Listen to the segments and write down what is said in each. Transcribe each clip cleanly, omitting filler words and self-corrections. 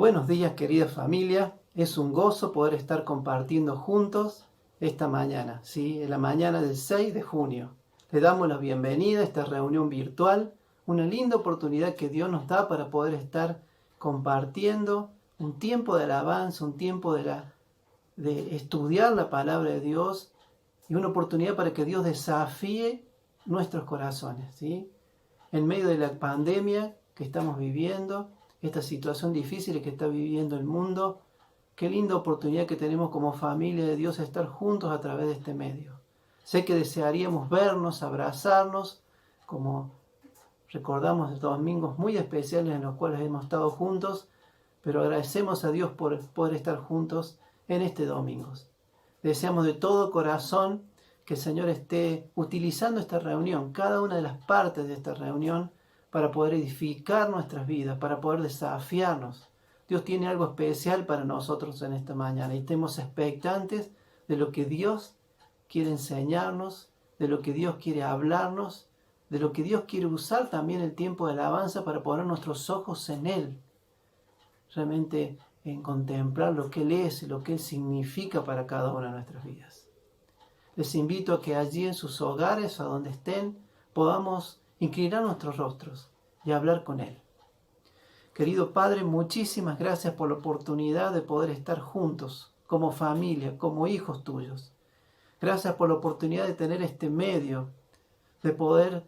Buenos días, querida familia. Es un gozo poder estar compartiendo juntos esta mañana, ¿sí? En la mañana del 6 de junio. Le damos la bienvenida a esta reunión virtual, una linda oportunidad que Dios nos da para poder estar compartiendo un tiempo de alabanza, un tiempo de estudiar la palabra de Dios y una oportunidad para que Dios desafíe nuestros corazones, ¿sí? En medio de la pandemia que estamos viviendo, esta situación difícil que está viviendo el mundo, qué linda oportunidad que tenemos como familia de Dios estar juntos a través de este medio. Sé que desearíamos vernos, abrazarnos, como recordamos estos domingos muy especiales en los cuales hemos estado juntos, pero agradecemos a Dios por poder estar juntos en este domingo. Deseamos de todo corazón que el Señor esté utilizando esta reunión, cada una de las partes de esta reunión, para poder edificar nuestras vidas, para poder desafiarnos. Dios tiene algo especial para nosotros en esta mañana y estemos expectantes de lo que Dios quiere enseñarnos, de lo que Dios quiere hablarnos, de lo que Dios quiere usar también el tiempo de alabanza para poner nuestros ojos en Él, realmente en contemplar lo que Él es y lo que Él significa para cada una de nuestras vidas. Les invito a que allí en sus hogares, a donde estén, podamos inclinar nuestros rostros y hablar con Él. Querido Padre, muchísimas gracias por la oportunidad de poder estar juntos, como familia, como hijos tuyos. Gracias por la oportunidad de tener este medio, de poder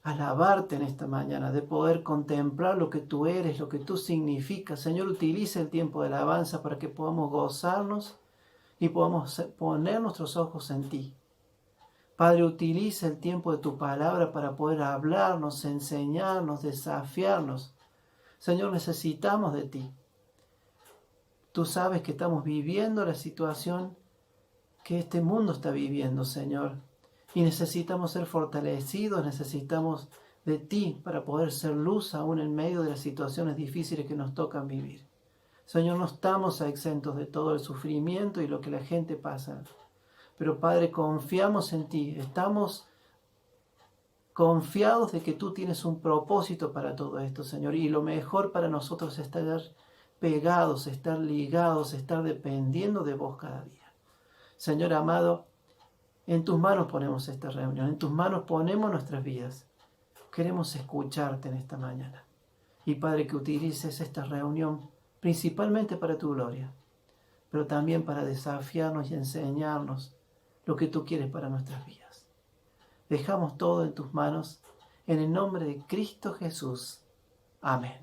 alabarte en esta mañana, de poder contemplar lo que tú eres, lo que tú significas. Señor, utiliza el tiempo de alabanza para que podamos gozarnos y podamos poner nuestros ojos en ti. Padre, utiliza el tiempo de tu palabra para poder hablarnos, enseñarnos, desafiarnos. Señor, necesitamos de ti. Tú sabes que estamos viviendo la situación que este mundo está viviendo, Señor. Y necesitamos ser fortalecidos, necesitamos de ti para poder ser luz aún en medio de las situaciones difíciles que nos tocan vivir. Señor, no estamos exentos de todo el sufrimiento y lo que la gente pasa. Pero Padre, confiamos en ti, estamos confiados de que tú tienes un propósito para todo esto, Señor. Y lo mejor para nosotros es estar pegados, estar ligados, estar dependiendo de vos cada día. Señor amado, en tus manos ponemos esta reunión, en tus manos ponemos nuestras vidas. Queremos escucharte en esta mañana. Y Padre, que utilices esta reunión principalmente para tu gloria, pero también para desafiarnos y enseñarnos lo que tú quieres para nuestras vidas. Dejamos todo en tus manos, en el nombre de Cristo Jesús. Amén.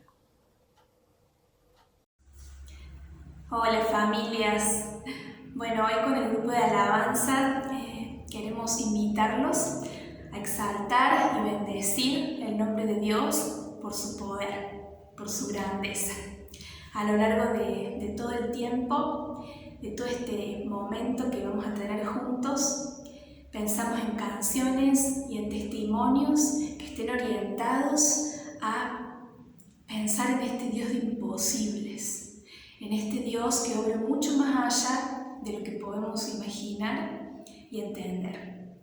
Hola familias. Bueno, hoy con el grupo de alabanza queremos invitarlos a exaltar y bendecir el nombre de Dios por su poder, por su grandeza. A lo largo de todo el tiempo, de todo este momento que vamos a tener juntos, pensamos en canciones y en testimonios que estén orientados a pensar en este Dios de imposibles, en este Dios que obra mucho más allá de lo que podemos imaginar y entender.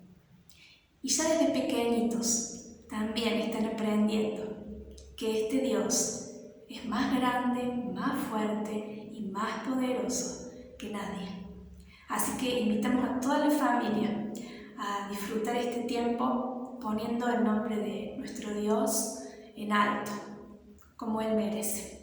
Y ya desde pequeñitos también están aprendiendo que este Dios es más grande, más fuerte y más poderoso que nadie. Así que invitamos a toda la familia a disfrutar este tiempo poniendo el nombre de nuestro Dios en alto, como Él merece.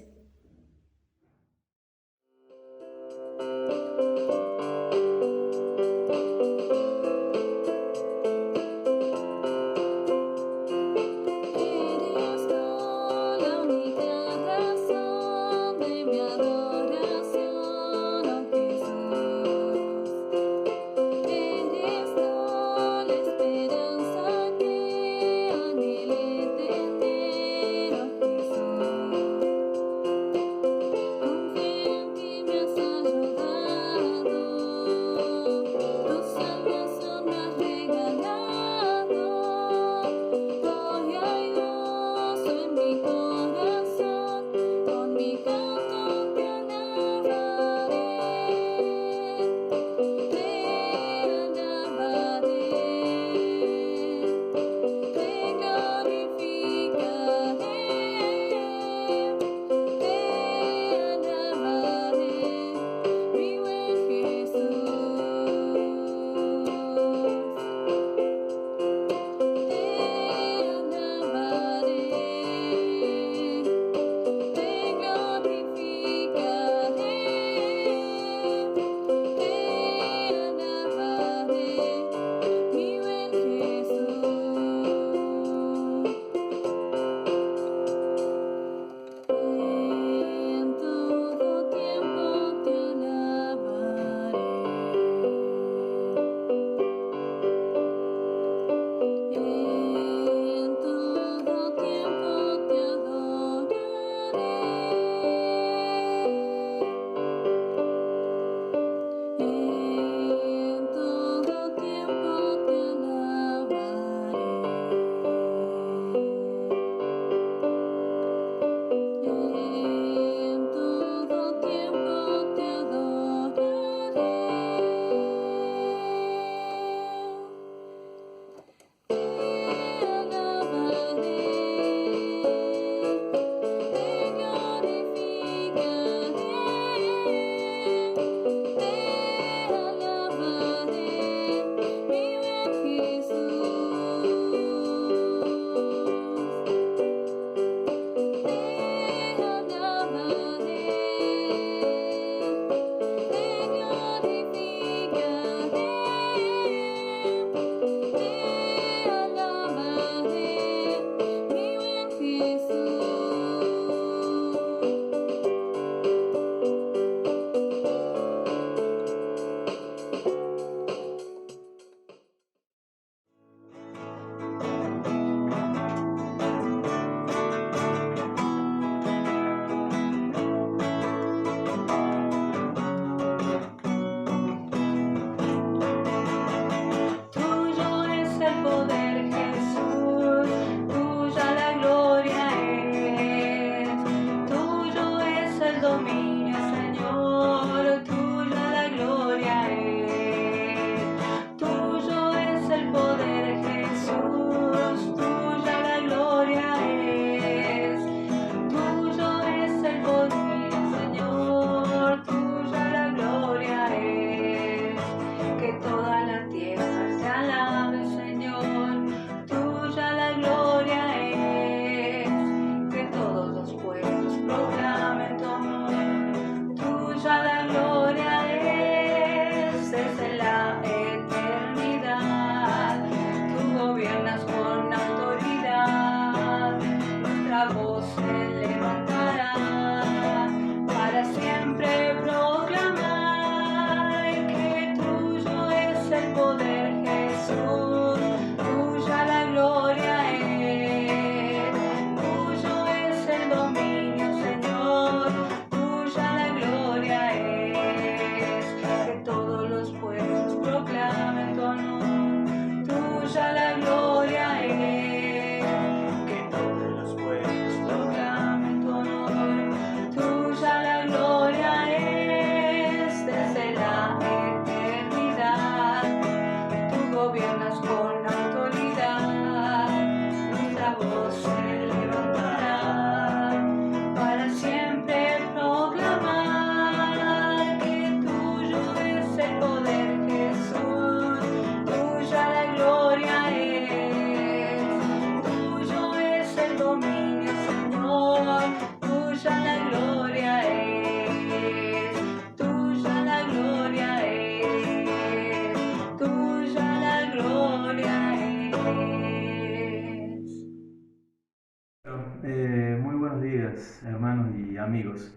y amigos.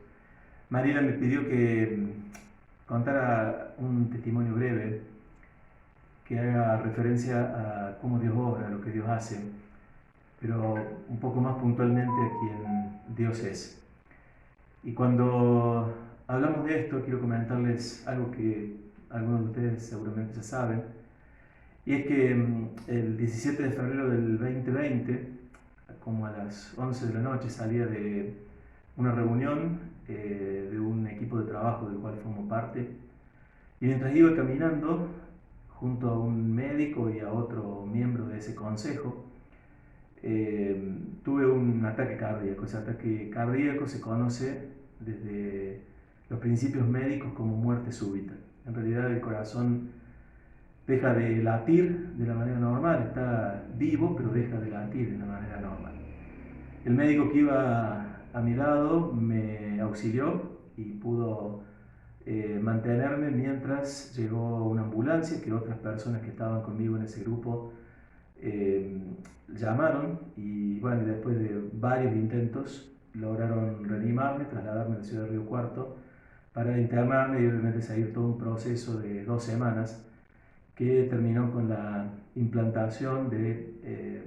Mariela me pidió que contara un testimonio breve que haga referencia a cómo Dios obra, lo que Dios hace, pero un poco más puntualmente a quien Dios es. Y cuando hablamos de esto, quiero comentarles algo que algunos de ustedes seguramente ya saben, y es que el 17 de febrero del 2020, como a las 11 de la noche, salía de una reunión de un equipo de trabajo del cual formo parte, y mientras iba caminando junto a un médico y a otro miembro de ese consejo, tuve un ataque cardíaco. Ese ataque cardíaco se conoce desde los principios médicos como muerte súbita. En realidad el corazón deja de latir de la manera normal, está vivo, pero deja de latir de la manera normal. El médico que iba a mi lado me auxilió y pudo mantenerme mientras llegó una ambulancia que otras personas que estaban conmigo en ese grupo llamaron, y bueno, después de varios intentos lograron reanimarme, trasladarme a la ciudad de Río Cuarto para internarme y obviamente seguir todo un proceso de 2 semanas que terminó con la implantación de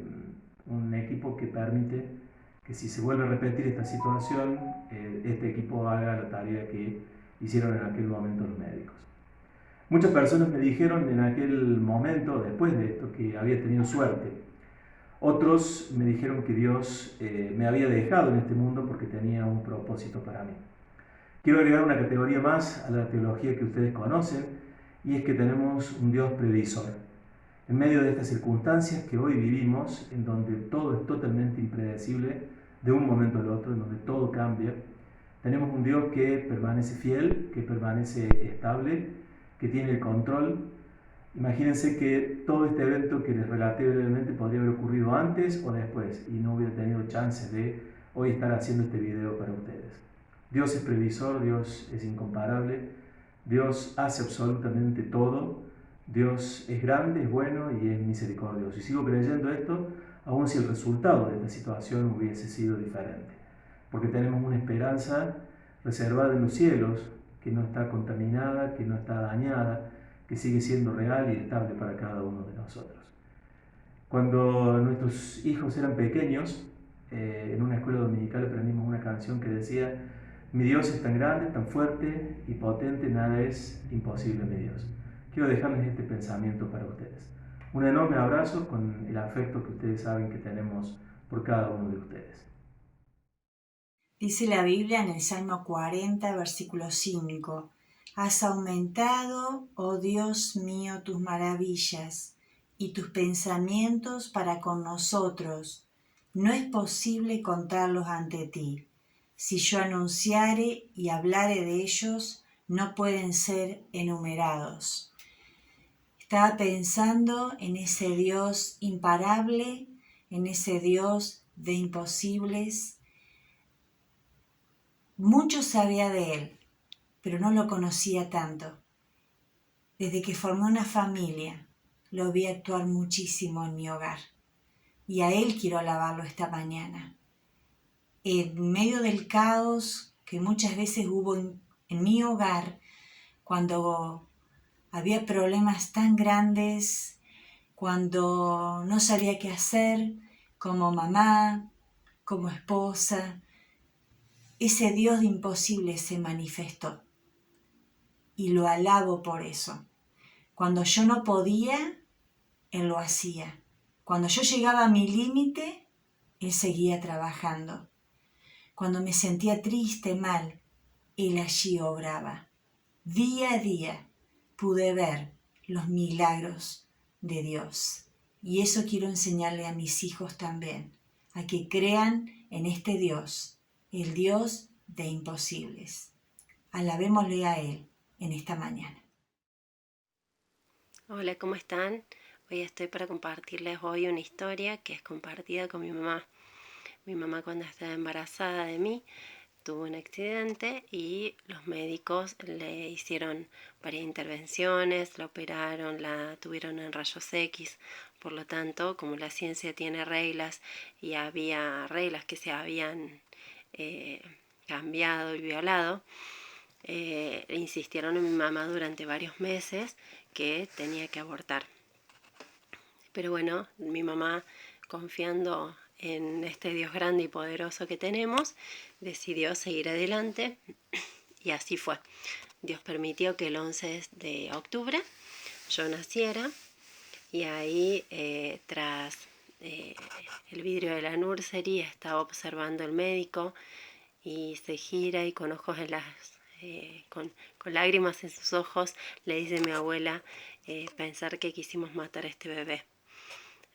un equipo que permite que, si se vuelve a repetir esta situación, este equipo haga la tarea que hicieron en aquel momento los médicos. Muchas personas me dijeron en aquel momento, después de esto, que había tenido suerte. Otros me dijeron que Dios me había dejado en este mundo porque tenía un propósito para mí. Quiero agregar una categoría más a la teología que ustedes conocen, y es que tenemos un Dios previsor. En medio de estas circunstancias que hoy vivimos, en donde todo es totalmente impredecible de un momento al otro, en donde todo cambia, tenemos un Dios que permanece fiel, que permanece estable, que tiene el control. Imagínense que todo este evento que les relaté brevemente podría haber ocurrido antes o después y no hubiera tenido chance de hoy estar haciendo este video para ustedes. Dios es previsor, Dios es incomparable, Dios hace absolutamente todo, Dios es grande, es bueno y es misericordioso. Y sigo creyendo esto, aun si el resultado de esta situación hubiese sido diferente, porque tenemos una esperanza reservada en los cielos, que no está contaminada, que no está dañada, que sigue siendo real y estable para cada uno de nosotros. Cuando nuestros hijos eran pequeños, en una escuela dominical aprendimos una canción que decía: mi Dios es tan grande, tan fuerte y potente, nada es imposible, mi Dios. Quiero dejarles este pensamiento para ustedes. Un enorme abrazo con el afecto que ustedes saben que tenemos por cada uno de ustedes. Dice la Biblia en el Salmo 40, versículo 5: Has aumentado, oh Dios mío, tus maravillas y tus pensamientos para con nosotros. No es posible contarlos ante ti. Si yo anunciare y hablare de ellos, no pueden ser enumerados. Estaba pensando en ese Dios imparable, en ese Dios de imposibles. Mucho sabía de él, pero no lo conocía tanto. Desde que formé una familia, lo vi actuar muchísimo en mi hogar. Y a él quiero alabarlo esta mañana. En medio del caos que muchas veces hubo en mi hogar, cuando había problemas tan grandes, cuando no sabía qué hacer como mamá, como esposa, ese Dios de imposible se manifestó y lo alabo por eso. Cuando yo no podía, Él lo hacía. Cuando yo llegaba a mi límite, Él seguía trabajando. Cuando me sentía triste, mal, Él allí obraba. Día a día pude ver los milagros de Dios. Y eso quiero enseñarle a mis hijos también, a que crean en este Dios, el Dios de imposibles. Alabémosle a Él en esta mañana. Hola, ¿cómo están? Hoy estoy para compartirles hoy una historia que es compartida con mi mamá. Mi mamá, cuando estaba embarazada de mí, tuvo un accidente y los médicos le hicieron varias intervenciones, la operaron, la tuvieron en rayos X. Por lo tanto, como la ciencia tiene reglas y había reglas que se habían cambiado y violado, insistieron en mi mamá durante varios meses que tenía que abortar. Pero bueno, mi mamá, confiando en este Dios grande y poderoso que tenemos, decidió seguir adelante y así fue. Dios permitió que el 11 de octubre yo naciera y ahí tras el vidrio de la nursery estaba observando el médico y se gira y con ojos en con lágrimas en sus ojos le dice a mi abuela pensar que quisimos matar a este bebé.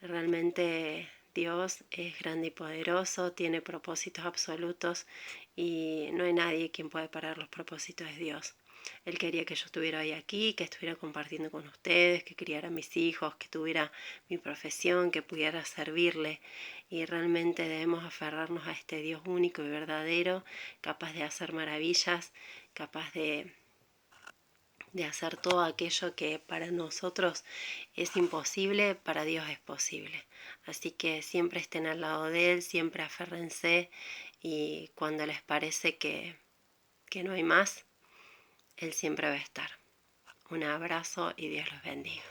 Realmente Dios es grande y poderoso, tiene propósitos absolutos y no hay nadie quien pueda parar los propósitos de Dios. Él quería que yo estuviera hoy aquí, que estuviera compartiendo con ustedes, que criara a mis hijos, que tuviera mi profesión, que pudiera servirle. Y realmente debemos aferrarnos a este Dios único y verdadero, capaz de hacer maravillas, capaz de hacer todo aquello que para nosotros es imposible, para Dios es posible. Así que siempre estén al lado de Él, siempre aférrense y cuando les parece que no hay más, Él siempre va a estar. Un abrazo y Dios los bendiga.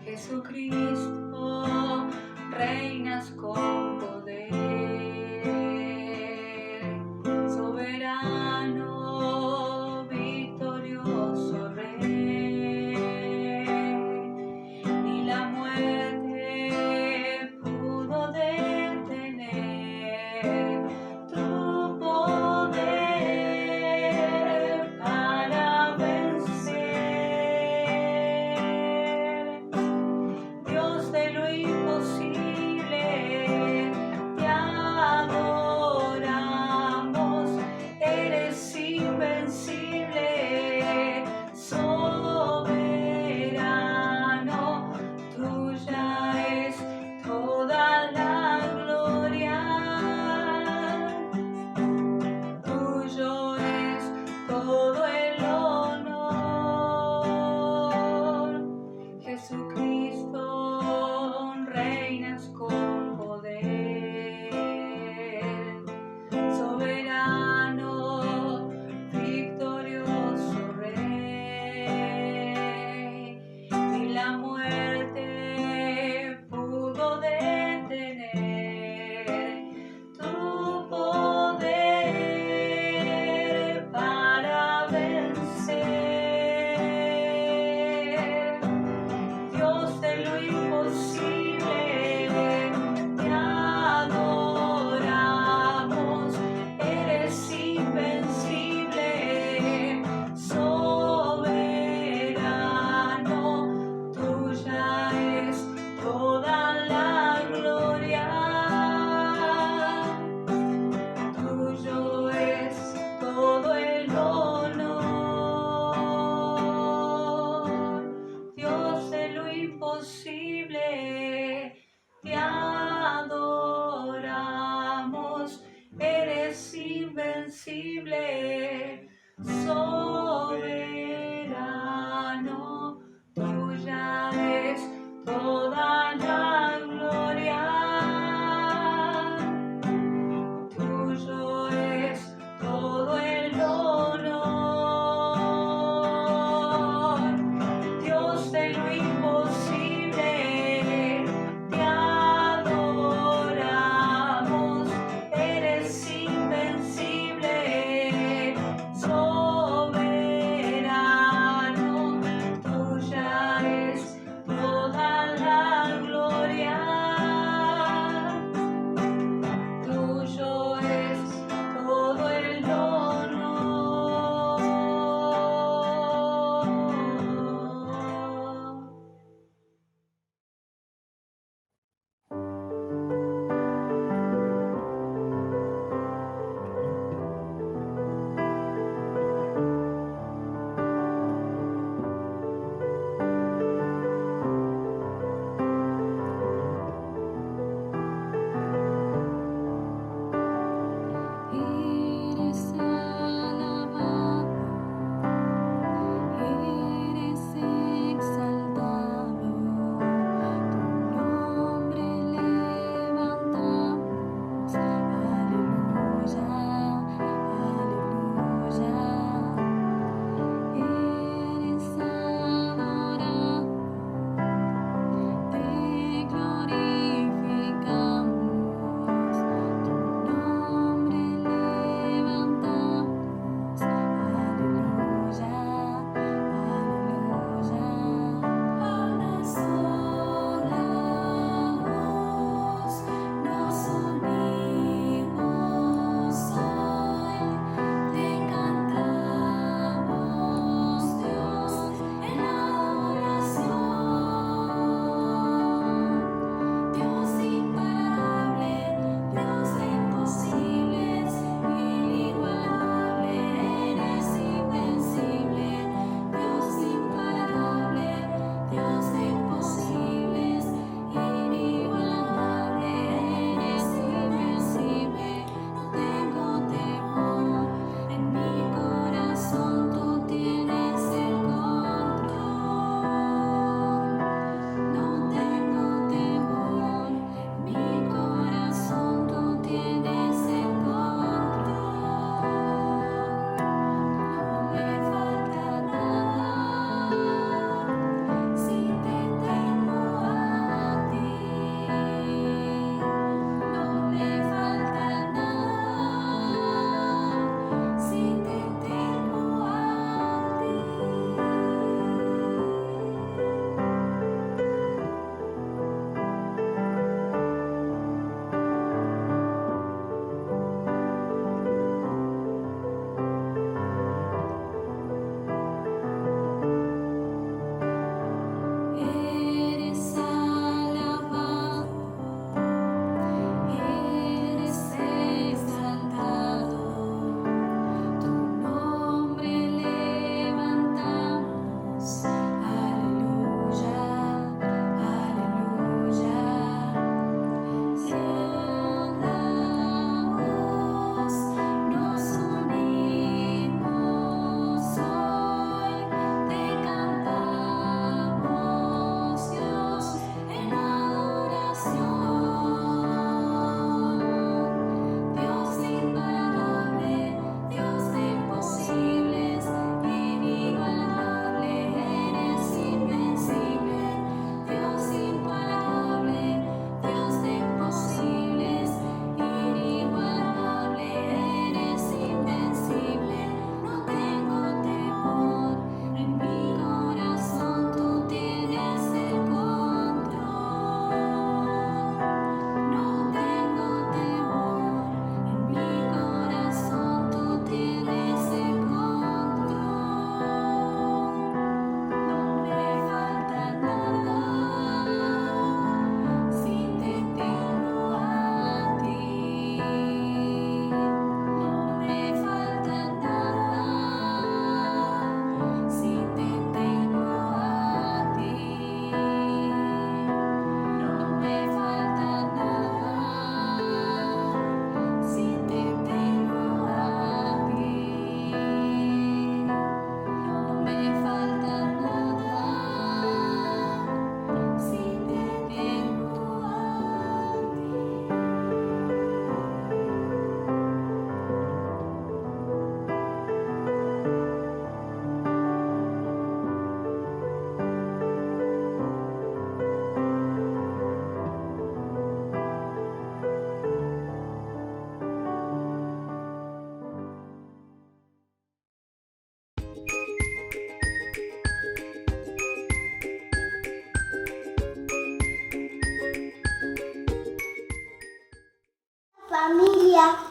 Jesucristo, reinas con poder, soberano, victorioso Rey.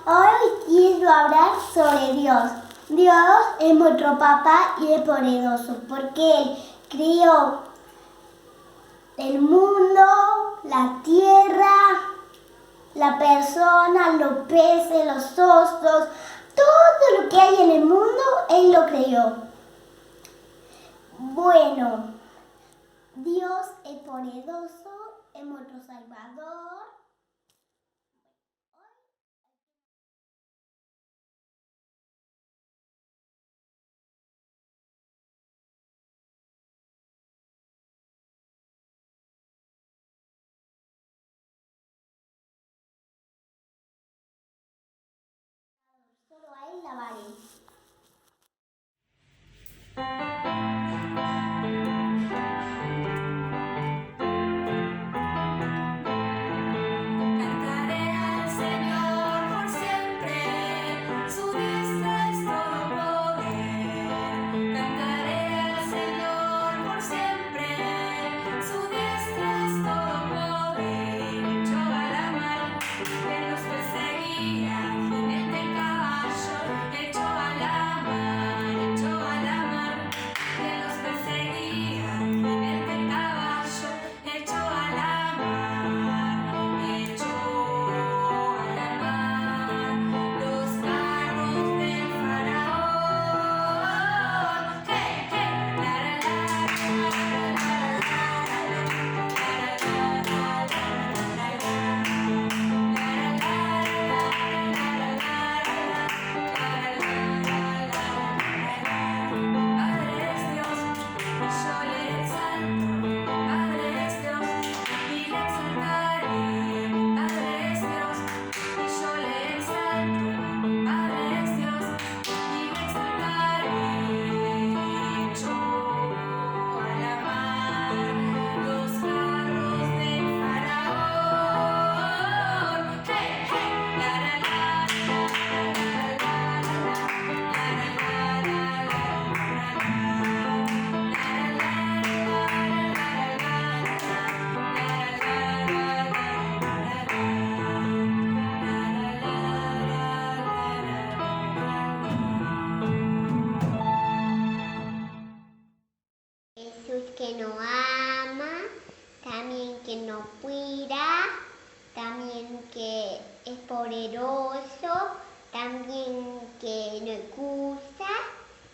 hoy quiero hablar sobre Dios. Dios es nuestro papá y es poderoso porque Él creó el mundo, la tierra, la persona, los peces, los osos, todo lo que hay en el mundo, Él lo creó. Bueno, Dios es poderoso, es nuestro Salvador. Solo a Él lavaré. Cantaré al Señor por siempre, su diestra es todo poder. Cantaré al Señor por siempre, su diestra es todo poder. Echó a la mar, que los perseguía, jinete en caballo. Echó a la mar, que los perseguía, jinete en caballo. Echó a la mar, echó a la mar los carros del faraón. ¡Hey, hey! La, la, la, Padre es Dios, y yo le exalto. Padre es Dios, y le exaltaré. Padre es Dios, y yo le exalto. Padre es Dios, y le exaltaré. Echó a la mar los carros del faraón. ¡Hey, hey! La, la, la, Jesús que nos ama, también que nos cuida, también que es poderoso, también que nos gusta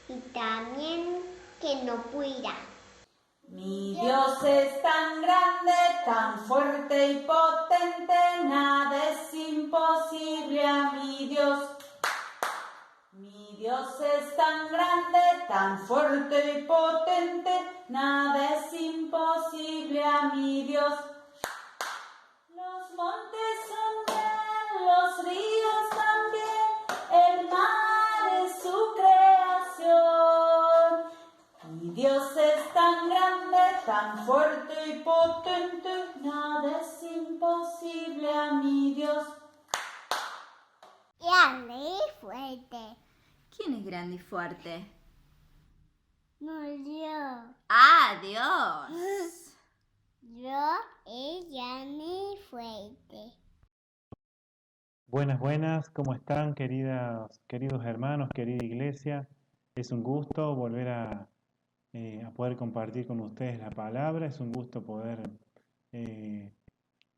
y también que nos cuida. Mi Dios es tan grande, tan fuerte y potente, nada es imposible a mi Dios. Mi Dios es tan grande, tan fuerte y potente, nada es imposible a mi Dios. Los montes son de Él, los ríos también, el mar es su creación. Mi Dios es tan grande, tan fuerte y potente, nada es imposible a mi Dios. Grande y fuerte. ¿Quién es grande y fuerte? Yo. ¡Ah, Dios! Yo es grande y fuerte. Buenas, buenas, ¿cómo están queridos hermanos, querida iglesia? Es un gusto volver a poder compartir con ustedes la palabra, es un gusto poder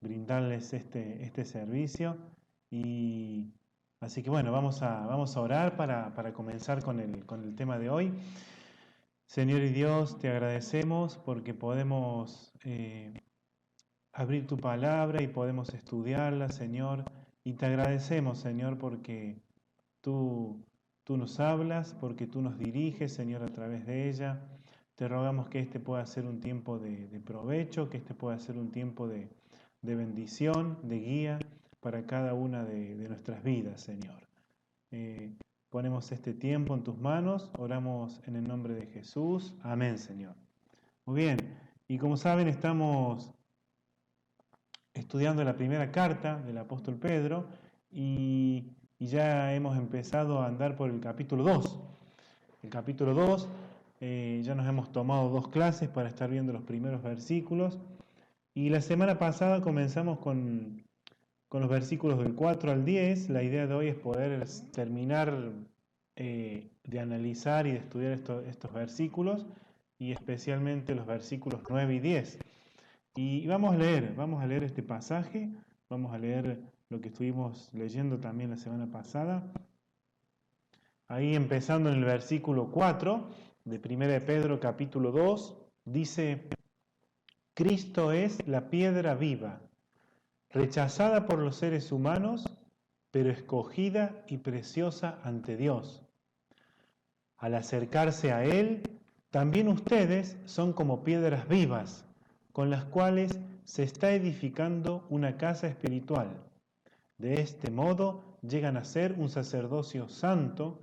brindarles este servicio y así que bueno, vamos a orar para comenzar con el tema de hoy. Señor y Dios, te agradecemos porque podemos abrir tu palabra y podemos estudiarla, Señor, y te agradecemos, Señor, porque tú nos hablas, porque tú nos diriges, Señor, a través de ella. Te rogamos que este pueda ser un tiempo de provecho, que este pueda ser un tiempo de bendición, de guía para cada una de nuestras vidas, Señor. Ponemos este tiempo en tus manos, oramos en el nombre de Jesús. Amén, Señor. Muy bien, y como saben, estamos estudiando la primera carta del apóstol Pedro y ya hemos empezado a andar por el capítulo 2. El capítulo 2, ya nos hemos tomado 2 clases para estar viendo los primeros versículos y la semana pasada comenzamos con con los versículos del 4 al 10. La idea de hoy es poder terminar de analizar y de estudiar estos versículos, y especialmente los versículos 9 y 10. Y vamos a leer este pasaje, vamos a leer lo que estuvimos leyendo también la semana pasada. Ahí empezando en el versículo 4 de 1 de Pedro capítulo 2, dice: Cristo es la piedra viva, rechazada por los seres humanos, pero escogida y preciosa ante Dios. Al acercarse a Él, también ustedes son como piedras vivas, con las cuales se está edificando una casa espiritual. De este modo llegan a ser un sacerdocio santo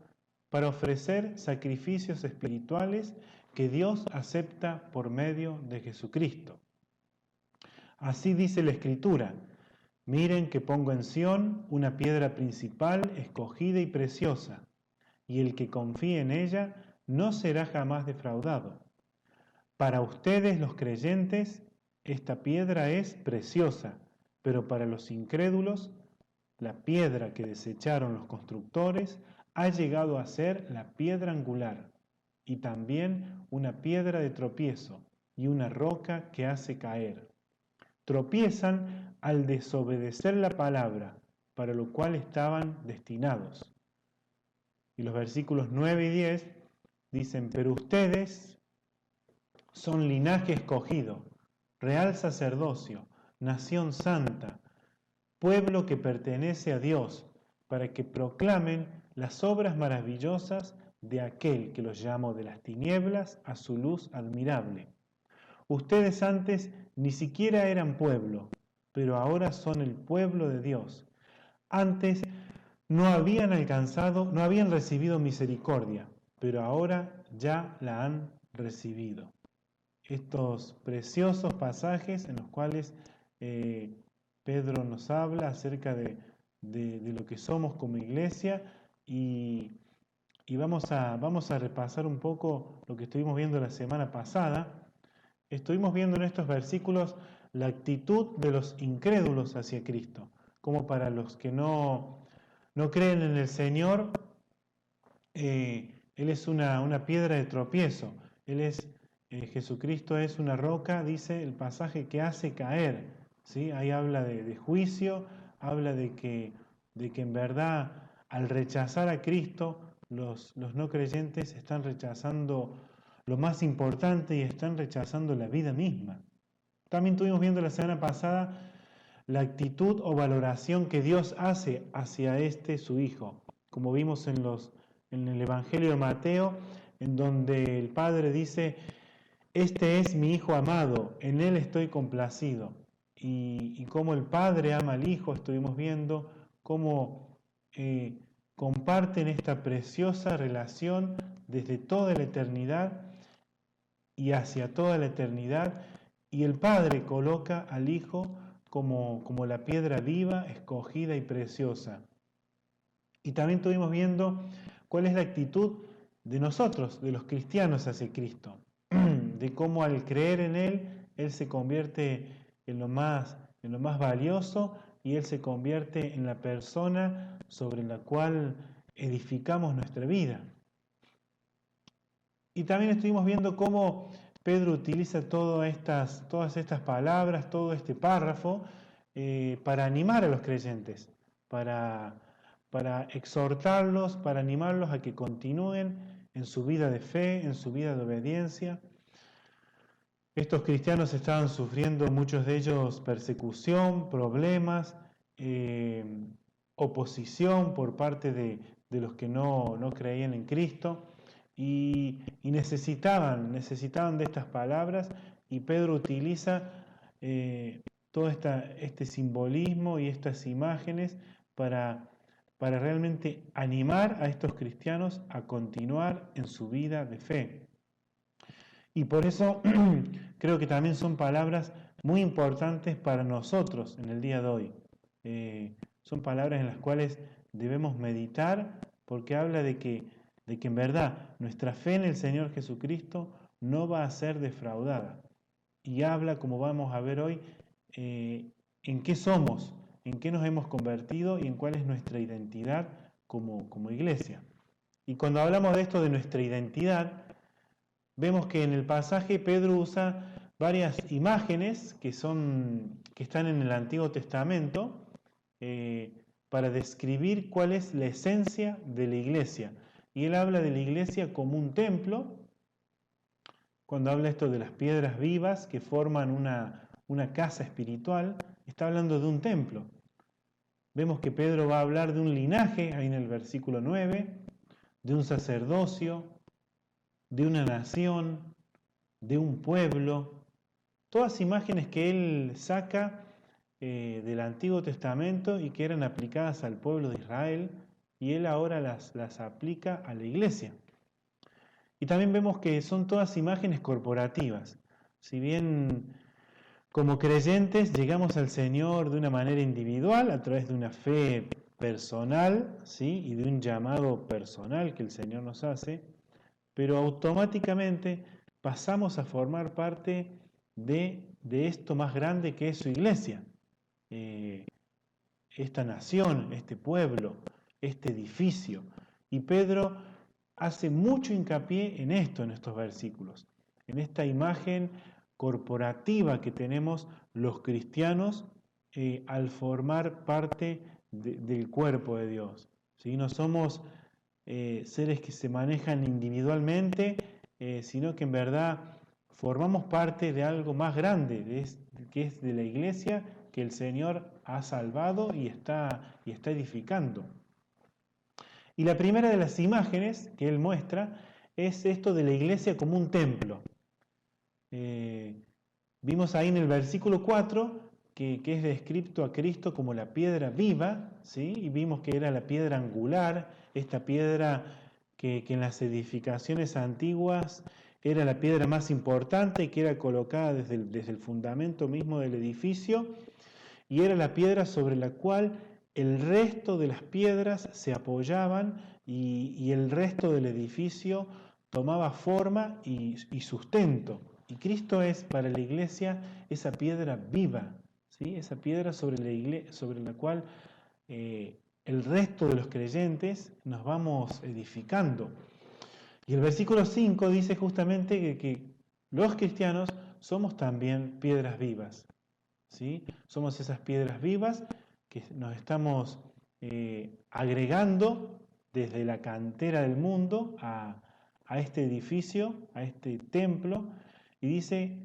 para ofrecer sacrificios espirituales que Dios acepta por medio de Jesucristo. Así dice la Escritura: miren que pongo en Sión una piedra principal, escogida y preciosa, y el que confíe en ella no será jamás defraudado. Para ustedes, los creyentes, esta piedra es preciosa, pero para los incrédulos, la piedra que desecharon los constructores ha llegado a ser la piedra angular, y también una piedra de tropiezo y una roca que hace caer. Tropiezan al desobedecer la palabra, para lo cual estaban destinados. Y los versículos 9 y 10 dicen: pero ustedes son linaje escogido, real sacerdocio, nación santa, pueblo que pertenece a Dios, para que proclamen las obras maravillosas de aquel que los llamó de las tinieblas a su luz admirable. Ustedes antes ni siquiera eran pueblo, pero ahora son el pueblo de Dios. Antes no habían recibido misericordia, pero ahora ya la han recibido. Estos preciosos pasajes en los cuales Pedro nos habla acerca de lo que somos como iglesia, y vamos a repasar un poco lo que estuvimos viendo la semana pasada. Estuvimos viendo en estos versículos la actitud de los incrédulos hacia Cristo, como para los que no creen en el Señor, Él es una piedra de tropiezo. Jesucristo es una roca, dice el pasaje, que hace caer, ¿sí? Ahí habla de juicio, habla de que en verdad, al rechazar a Cristo, los no creyentes están rechazando lo más importante y están rechazando la vida misma. También estuvimos viendo la semana pasada la actitud o valoración que Dios hace hacia su Hijo, como vimos en el Evangelio de Mateo, en donde el Padre dice: este es mi Hijo amado, en Él estoy complacido. Y cómo el Padre ama al Hijo, estuvimos viendo cómo comparten esta preciosa relación desde toda la eternidad y hacia toda la eternidad, y el Padre coloca al Hijo como la piedra viva, escogida y preciosa. Y también estuvimos viendo cuál es la actitud de nosotros, de los cristianos, hacia Cristo, de cómo al creer en Él se convierte en lo más valioso, y Él se convierte en la persona sobre la cual edificamos nuestra vida. Y también estuvimos viendo cómo Pedro utiliza todas estas palabras, todo este párrafo, para animar a los creyentes, para exhortarlos, para animarlos a que continúen en su vida de fe, en su vida de obediencia. Estos cristianos estaban sufriendo, muchos de ellos, persecución, problemas, oposición por parte de los que no creían en Cristo, y necesitaban de estas palabras, y Pedro utiliza todo este simbolismo y estas imágenes para realmente animar a estos cristianos a continuar en su vida de fe. Y por eso creo que también son palabras muy importantes para nosotros en el día de hoy. Son palabras en las cuales debemos meditar, porque habla de que en verdad nuestra fe en el Señor Jesucristo no va a ser defraudada. Y habla, como vamos a ver hoy, en qué somos en qué nos hemos convertido y en cuál es nuestra identidad como iglesia. Y cuando hablamos de esto de nuestra identidad, vemos que en el pasaje Pedro usa varias imágenes que están en el Antiguo Testamento para describir cuál es la esencia de la iglesia. Y él habla de la iglesia como un templo, cuando habla esto de las piedras vivas que forman una casa espiritual, está hablando de un templo. Vemos que Pedro va a hablar de un linaje, ahí en el versículo 9, de un sacerdocio, de una nación, de un pueblo, todas imágenes que él saca del Antiguo Testamento y que eran aplicadas al pueblo de Israel, y él ahora las aplica a la iglesia. Y también vemos que son todas imágenes corporativas. Si bien como creyentes llegamos al Señor de una manera individual, a través de una fe personal, ¿sí? Y de un llamado personal que el Señor nos hace, pero automáticamente pasamos a formar parte de esto más grande que es su iglesia, esta nación, este pueblo, este edificio. Y Pedro hace mucho hincapié en esto, en estos versículos, en esta imagen corporativa que tenemos los cristianos al formar parte del cuerpo de Dios. ¿Sí? No somos seres que se manejan individualmente, sino que en verdad formamos parte de algo más grande, que es de la iglesia que el Señor ha salvado y está edificando. Y la primera de las imágenes que él muestra es esto de la iglesia como un templo. Vimos ahí en el versículo 4 que es descrito a Cristo como la piedra viva, ¿sí? Y vimos que era la piedra angular, esta piedra que en las edificaciones antiguas era la piedra más importante, que era colocada desde el fundamento mismo del edificio, y era la piedra sobre la cual el resto de las piedras se apoyaban y el resto del edificio tomaba forma y sustento. Y Cristo es para la iglesia esa piedra viva, ¿sí? Esa piedra sobre la cual el resto de los creyentes nos vamos edificando. Y el versículo 5 dice justamente que los cristianos somos también piedras vivas, ¿sí? Somos esas piedras vivas que nos estamos agregando desde la cantera del mundo a este edificio, a este templo, y dice,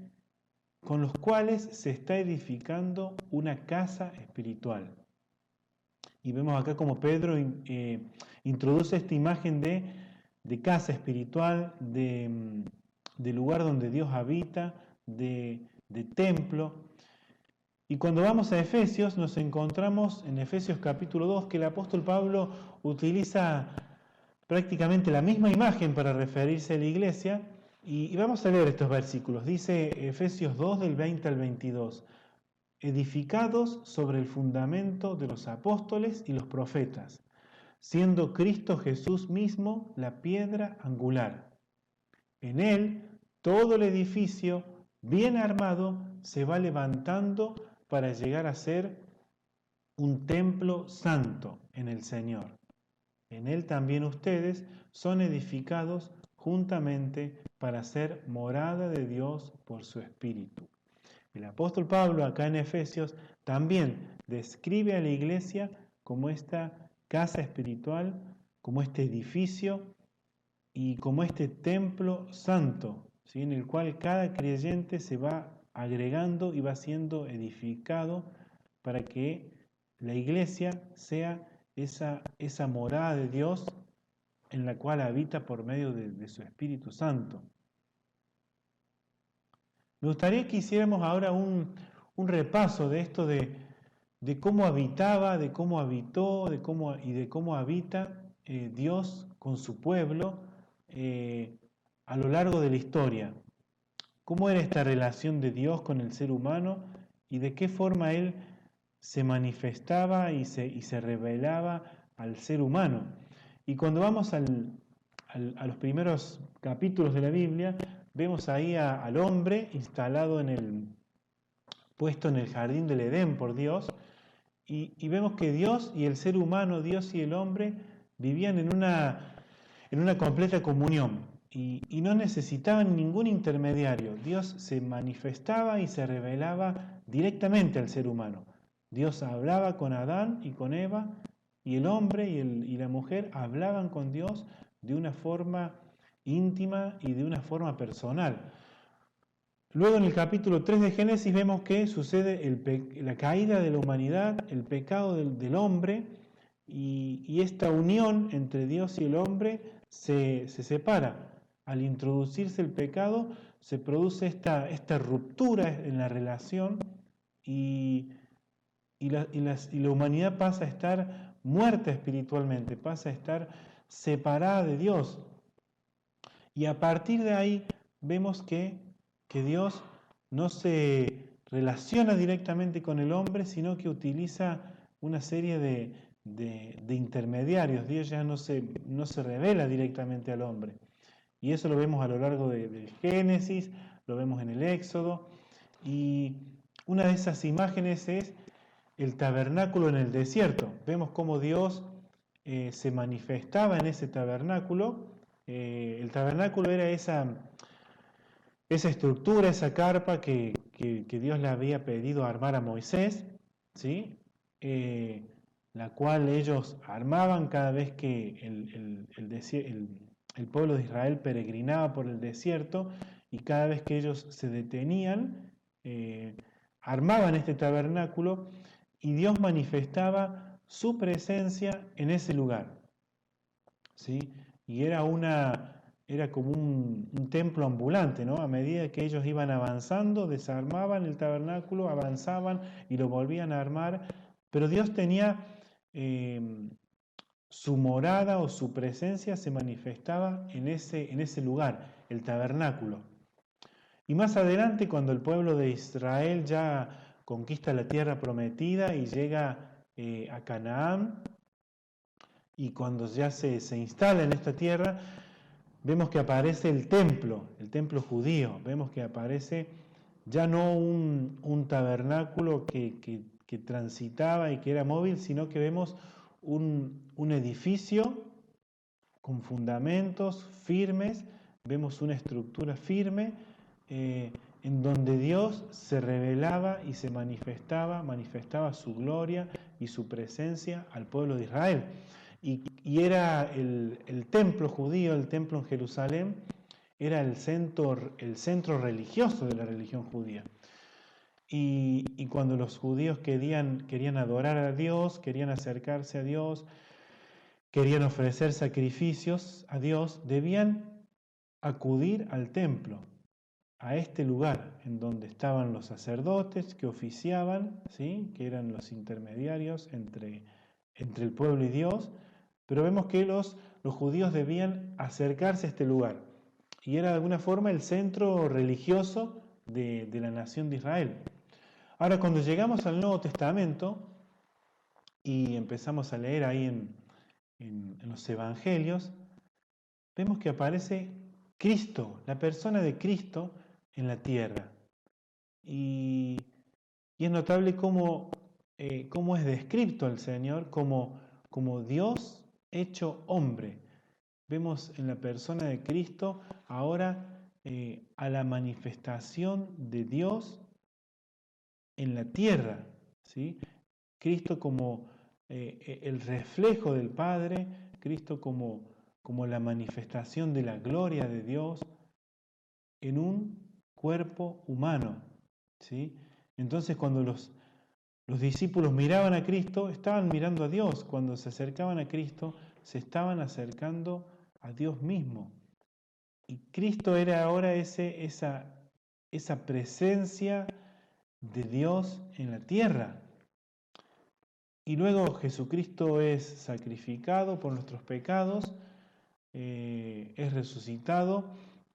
con los cuales se está edificando una casa espiritual. Y vemos acá como Pedro introduce esta imagen de casa espiritual, de lugar donde Dios habita, de templo. Y cuando vamos a Efesios, nos encontramos en Efesios capítulo 2 que el apóstol Pablo utiliza prácticamente la misma imagen para referirse a la iglesia. Y vamos a leer estos versículos. Dice Efesios 2 del 20 al 22. Edificados sobre el fundamento de los apóstoles y los profetas, siendo Cristo Jesús mismo la piedra angular. En él todo el edificio bien armado se va levantando para llegar a ser un templo santo en el Señor. En él también ustedes son edificados juntamente para ser morada de Dios por su Espíritu. El apóstol Pablo acá en Efesios también describe a la iglesia como esta casa espiritual, como este edificio y como este templo santo, ¿sí? En el cual cada creyente se va agregando y va siendo edificado para que la iglesia sea esa morada de Dios en la cual habita por medio de su Espíritu Santo. Me gustaría que hiciéramos ahora un repaso de esto de cómo habitaba, de cómo habitó, de cómo habita Dios con su pueblo a lo largo de la historia. ¿Cómo era esta relación de Dios con el ser humano y de qué forma Él se manifestaba y se revelaba al ser humano? Y cuando vamos a los primeros capítulos de la Biblia, vemos ahí al hombre instalado puesto en el jardín del Edén por Dios, y vemos que Dios y el ser humano, Dios y el hombre, vivían en una completa comunión y no necesitaban ningún intermediario. Dios se manifestaba y se revelaba directamente al ser humano. Dios hablaba con Adán y con Eva, y el hombre y la mujer hablaban con Dios de una forma íntima y de una forma personal. Luego en el capítulo 3 de Génesis vemos que sucede la caída de la humanidad, el pecado del hombre, y esta unión entre Dios y el hombre se separa. Al introducirse el pecado se produce esta ruptura en la relación y la humanidad pasa a estar muerta espiritualmente, pasa a estar separada de Dios. Y a partir de ahí vemos que Dios no se relaciona directamente con el hombre, sino que utiliza una serie de intermediarios. Dios ya no se revela directamente al hombre. Y eso lo vemos a lo largo del Génesis, lo vemos en el Éxodo. Y una de esas imágenes es el tabernáculo en el desierto. Vemos cómo Dios se manifestaba en ese tabernáculo. El tabernáculo era esa estructura, esa carpa que Dios le había pedido armar a Moisés, ¿sí? La cual ellos armaban cada vez que el pueblo de Israel peregrinaba por el desierto, y cada vez que ellos se detenían, armaban este tabernáculo y Dios manifestaba su presencia en ese lugar, ¿sí? Y era como un templo ambulante, ¿no? A medida que ellos iban avanzando, desarmaban el tabernáculo, avanzaban y lo volvían a armar, pero Dios tenía su morada o su presencia se manifestaba en ese lugar, el tabernáculo. Y más adelante, cuando el pueblo de Israel ya conquista la tierra prometida y llega a Canaán, y cuando ya se instala en esta tierra, vemos que aparece el templo judío. Vemos que aparece ya no un tabernáculo que transitaba y que era móvil, sino que vemos un edificio con fundamentos firmes, vemos una estructura firme en donde Dios se revelaba y se manifestaba su gloria y su presencia al pueblo de Israel. Y era el templo judío, el templo en Jerusalén, era el centro religioso de la religión judía. Y cuando los judíos querían adorar a Dios, querían acercarse a Dios, querían ofrecer sacrificios a Dios, debían acudir al templo, a este lugar en donde estaban los sacerdotes que oficiaban, ¿sí? Que eran los intermediarios entre el pueblo y Dios. Pero vemos que los judíos debían acercarse a este lugar, y era de alguna forma el centro religioso de la nación de Israel. Ahora, cuando llegamos al Nuevo Testamento y empezamos a leer ahí en los Evangelios, vemos que aparece Cristo, la persona de Cristo en la tierra. Y es notable cómo es descrito el Señor como Dios hecho hombre. Vemos en la persona de Cristo ahora a la manifestación de Dios en la tierra, ¿sí? Cristo como el reflejo del Padre, Cristo como la manifestación de la gloria de Dios en un cuerpo humano, ¿sí? Entonces, cuando los discípulos miraban a Cristo, estaban mirando a Dios. Cuando se acercaban a Cristo, se estaban acercando a Dios mismo. Y Cristo era ahora esa presencia de Dios en la tierra. Y luego Jesucristo es sacrificado por nuestros pecados, es resucitado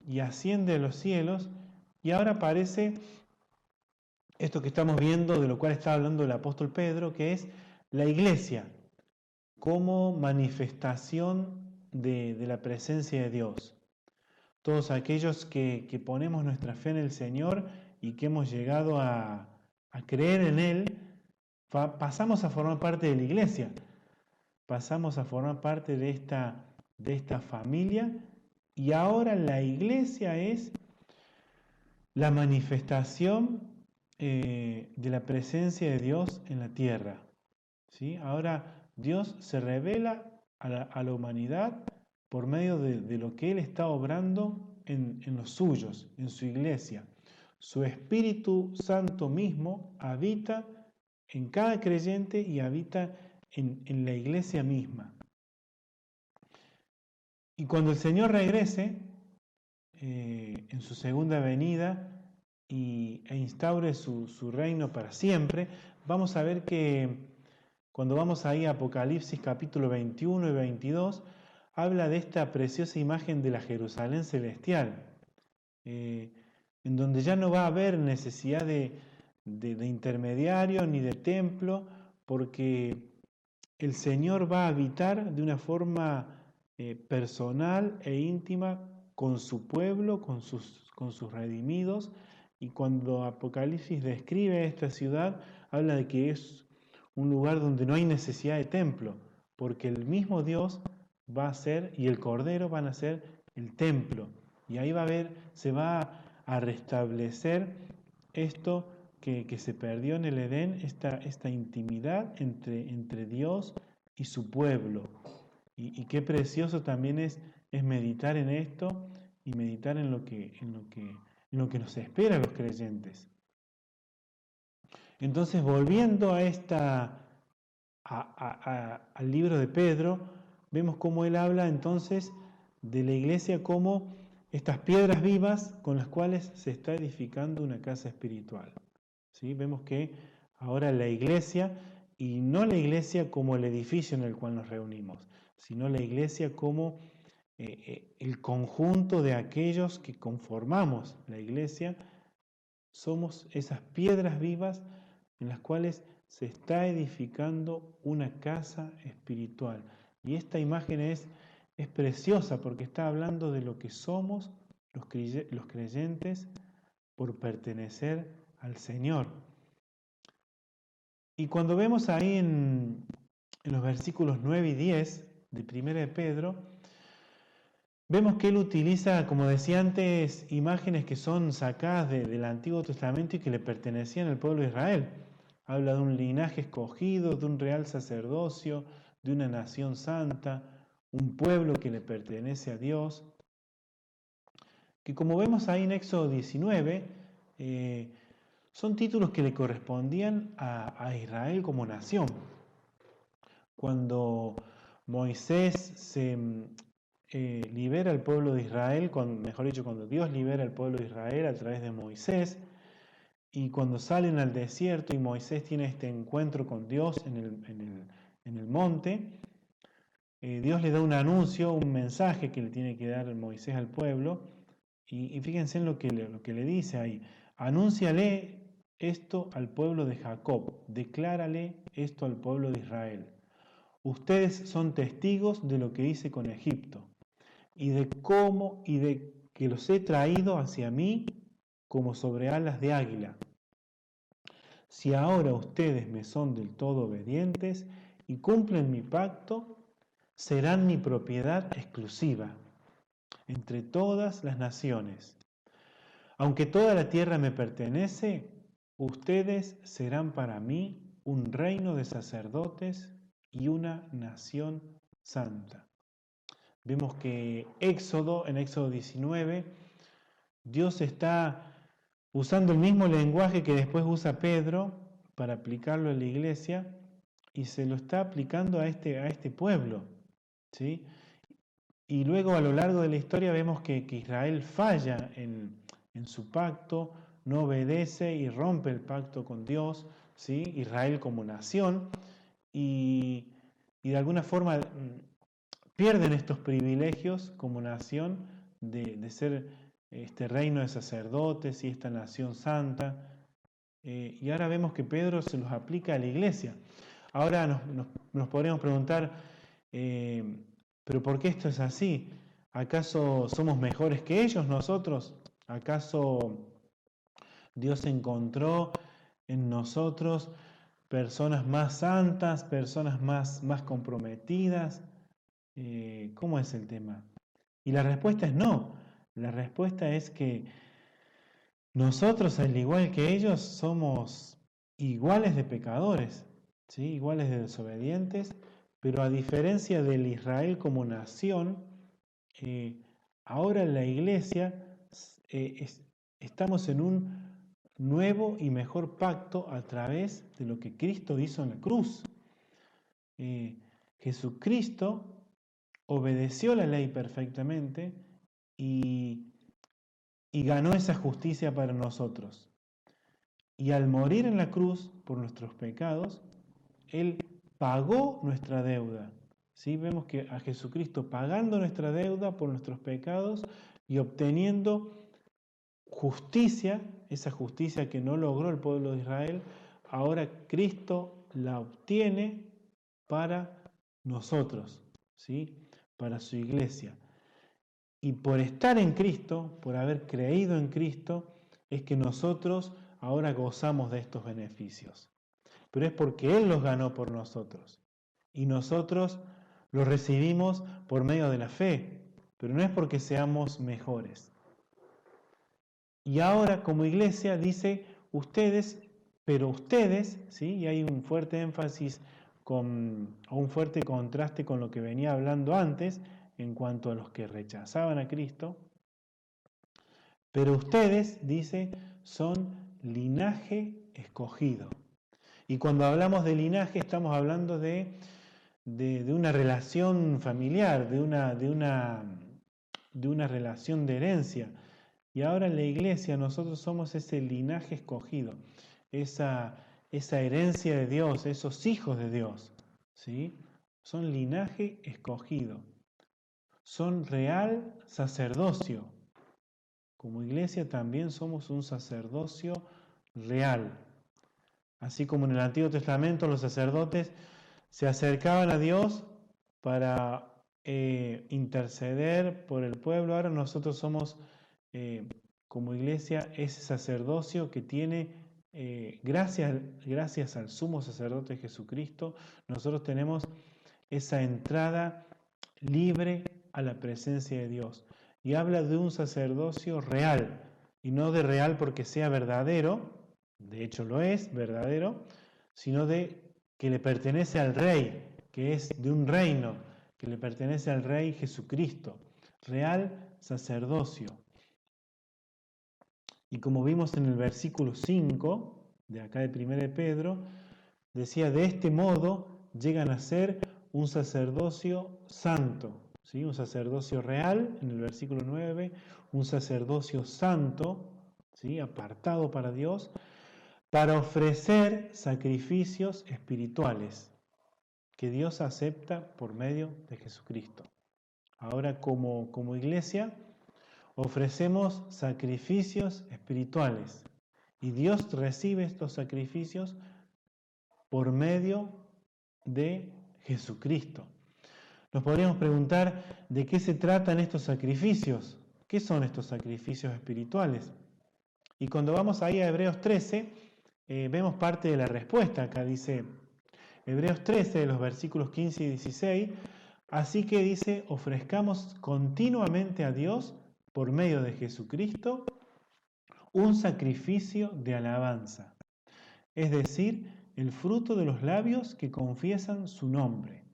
y asciende a los cielos. Y ahora aparece esto que estamos viendo, de lo cual está hablando el apóstol Pedro, que es la iglesia como manifestación de la presencia de Dios. Todos aquellos que ponemos nuestra fe en el Señor y que hemos llegado a creer en Él, pasamos a formar parte de la iglesia, pasamos a formar parte de esta familia, y ahora la iglesia es la manifestación de la presencia de Dios en la tierra. ¿Sí? Ahora Dios se revela a la humanidad por medio de lo que Él está obrando en los suyos, en su iglesia. Su Espíritu Santo mismo habita en cada creyente y habita en la iglesia misma. Y cuando el Señor regrese en su segunda venida e instaure su reino para siempre, vamos a ver que cuando vamos ahí a Apocalipsis capítulo 21 y 22, habla de esta preciosa imagen de la Jerusalén celestial, en donde ya no va a haber necesidad de intermediario ni de templo, porque el Señor va a habitar de una forma personal e íntima con su pueblo, con sus redimidos. Y cuando Apocalipsis describe esta ciudad, habla de que es un lugar donde no hay necesidad de templo, porque el mismo Dios va a ser, y el Cordero van a ser el templo. Y ahí se va a restablecer esto que se perdió en el Edén, esta intimidad entre Dios y su pueblo. Y qué precioso también es meditar en esto y meditar en lo que nos espera a los creyentes. Entonces, volviendo al libro de Pedro, vemos cómo él habla entonces de la iglesia como estas piedras vivas con las cuales se está edificando una casa espiritual. ¿Sí? Vemos que ahora la iglesia, y no la iglesia como el edificio en el cual nos reunimos, sino la iglesia como el conjunto de aquellos que conformamos la iglesia, somos esas piedras vivas en las cuales se está edificando una casa espiritual. Y esta imagen es preciosa porque está hablando de lo que somos los creyentes por pertenecer al Señor. Y cuando vemos ahí en los versículos 9 y 10 de 1 de Pedro, vemos que él utiliza, como decía antes, imágenes que son sacadas del Antiguo Testamento y que le pertenecían al pueblo de Israel. Habla de un linaje escogido, de un real sacerdocio, de una nación santa, un pueblo que le pertenece a Dios. Que como vemos ahí en Éxodo 19, son títulos que le correspondían a Israel como nación. Cuando Moisés se libera al pueblo de Israel, cuando Dios libera al pueblo de Israel a través de Moisés, y cuando salen al desierto y Moisés tiene este encuentro con Dios en el monte, Dios le da un anuncio, un mensaje que le tiene que dar Moisés al pueblo, y fíjense en lo que le dice ahí: anúnciale esto al pueblo de Jacob, declárale esto al pueblo de Israel. Ustedes son testigos de lo que hice con Egipto, y de que los he traído hacia mí como sobre alas de águila. Si ahora ustedes me son del todo obedientes y cumplen mi pacto, serán mi propiedad exclusiva entre todas las naciones. Aunque toda la tierra me pertenece, ustedes serán para mí un reino de sacerdotes y una nación santa. Vemos que en Éxodo 19, Dios está usando el mismo lenguaje que después usa Pedro para aplicarlo en la iglesia, y se lo está aplicando a este pueblo, ¿sí? Y luego a lo largo de la historia vemos que Israel falla en su pacto, no obedece y rompe el pacto con Dios, ¿sí? Israel como nación, y de alguna forma pierden estos privilegios como nación de ser este reino de sacerdotes y esta nación santa. Y ahora vemos que Pedro se los aplica a la iglesia. Ahora nos podríamos preguntar, ¿pero por qué esto es así? ¿Acaso somos mejores que ellos nosotros? ¿Acaso Dios encontró en nosotros personas más santas, personas más comprometidas. ¿Cómo es el tema? Y la respuesta es no. La respuesta es que nosotros, al igual que ellos, somos iguales de pecadores, ¿sí? Iguales de desobedientes, pero a diferencia del Israel como nación, ahora en la iglesia estamos en un nuevo y mejor pacto a través de lo que Cristo hizo en la cruz. Jesucristo obedeció la ley perfectamente y ganó esa justicia para nosotros. Y al morir en la cruz por nuestros pecados, Él pagó nuestra deuda. ¿Sí? Vemos que a Jesucristo pagando nuestra deuda por nuestros pecados y obteniendo justicia, esa justicia que no logró el pueblo de Israel, ahora Cristo la obtiene para nosotros, ¿sí? Para su iglesia. Y por estar en Cristo, por haber creído en Cristo, es que nosotros ahora gozamos de estos beneficios. Pero es porque Él los ganó por nosotros. Y nosotros los recibimos por medio de la fe. Pero no es porque seamos mejores. Y ahora como iglesia dice ustedes, pero ustedes, ¿sí? Y hay un fuerte énfasis o un fuerte contraste con lo que venía hablando antes en cuanto a los que rechazaban a Cristo. Pero ustedes, dice, son linaje escogido. Y cuando hablamos de linaje estamos hablando de una relación familiar, de una relación de herencia. Y ahora en la iglesia nosotros somos ese linaje escogido, esa herencia de Dios, esos hijos de Dios, ¿sí? Son linaje escogido, son real sacerdocio. Como iglesia también somos un sacerdocio real. Así como en el Antiguo Testamento los sacerdotes se acercaban a Dios para interceder por el pueblo, ahora nosotros somos como iglesia ese sacerdocio que tiene, gracias al sumo sacerdote Jesucristo, nosotros tenemos esa entrada libre a la presencia de Dios. Y habla de un sacerdocio real, y no de real porque sea verdadero, de hecho lo es, verdadero, sino de que le pertenece al Rey, que es de un reino, que le pertenece al Rey Jesucristo. Real sacerdocio. Y como vimos en el versículo 5, de acá de 1 de Pedro, decía, de este modo llegan a ser un sacerdocio santo, ¿sí? Un sacerdocio real, en el versículo 9, un sacerdocio santo, ¿sí? Apartado para Dios, para ofrecer sacrificios espirituales que Dios acepta por medio de Jesucristo. Ahora como iglesia ofrecemos sacrificios espirituales y Dios recibe estos sacrificios por medio de Jesucristo. Nos podríamos preguntar de qué se tratan estos sacrificios. ¿Qué son estos sacrificios espirituales? Y cuando vamos ahí a Hebreos 13, vemos parte de la respuesta. Acá dice Hebreos 13, de los versículos 15 y 16, así que dice, ofrezcamos continuamente a Dios, por medio de Jesucristo, un sacrificio de alabanza, es decir, el fruto de los labios que confiesan su nombre.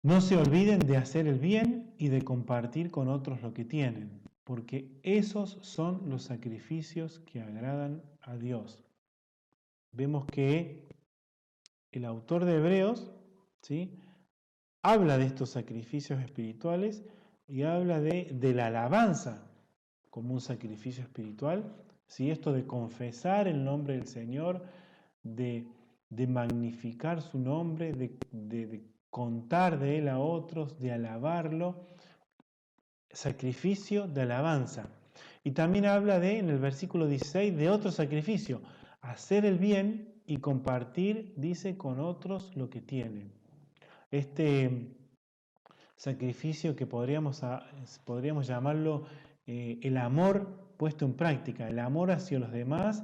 No se olviden de hacer el bien y de compartir con otros lo que tienen, porque esos son los sacrificios que agradan a Dios. Vemos que el autor de Hebreos, ¿sí?, habla de estos sacrificios espirituales y habla de la alabanza como un sacrificio espiritual, ¿sí? Esto de confesar el nombre del Señor, de magnificar su nombre, de contar de Él a otros, de alabarlo, sacrificio de alabanza. Y también habla en el versículo 16, de otro sacrificio, hacer el bien y compartir, dice, con otros lo que tienen. Este sacrificio que podríamos llamarlo el amor puesto en práctica, el amor hacia los demás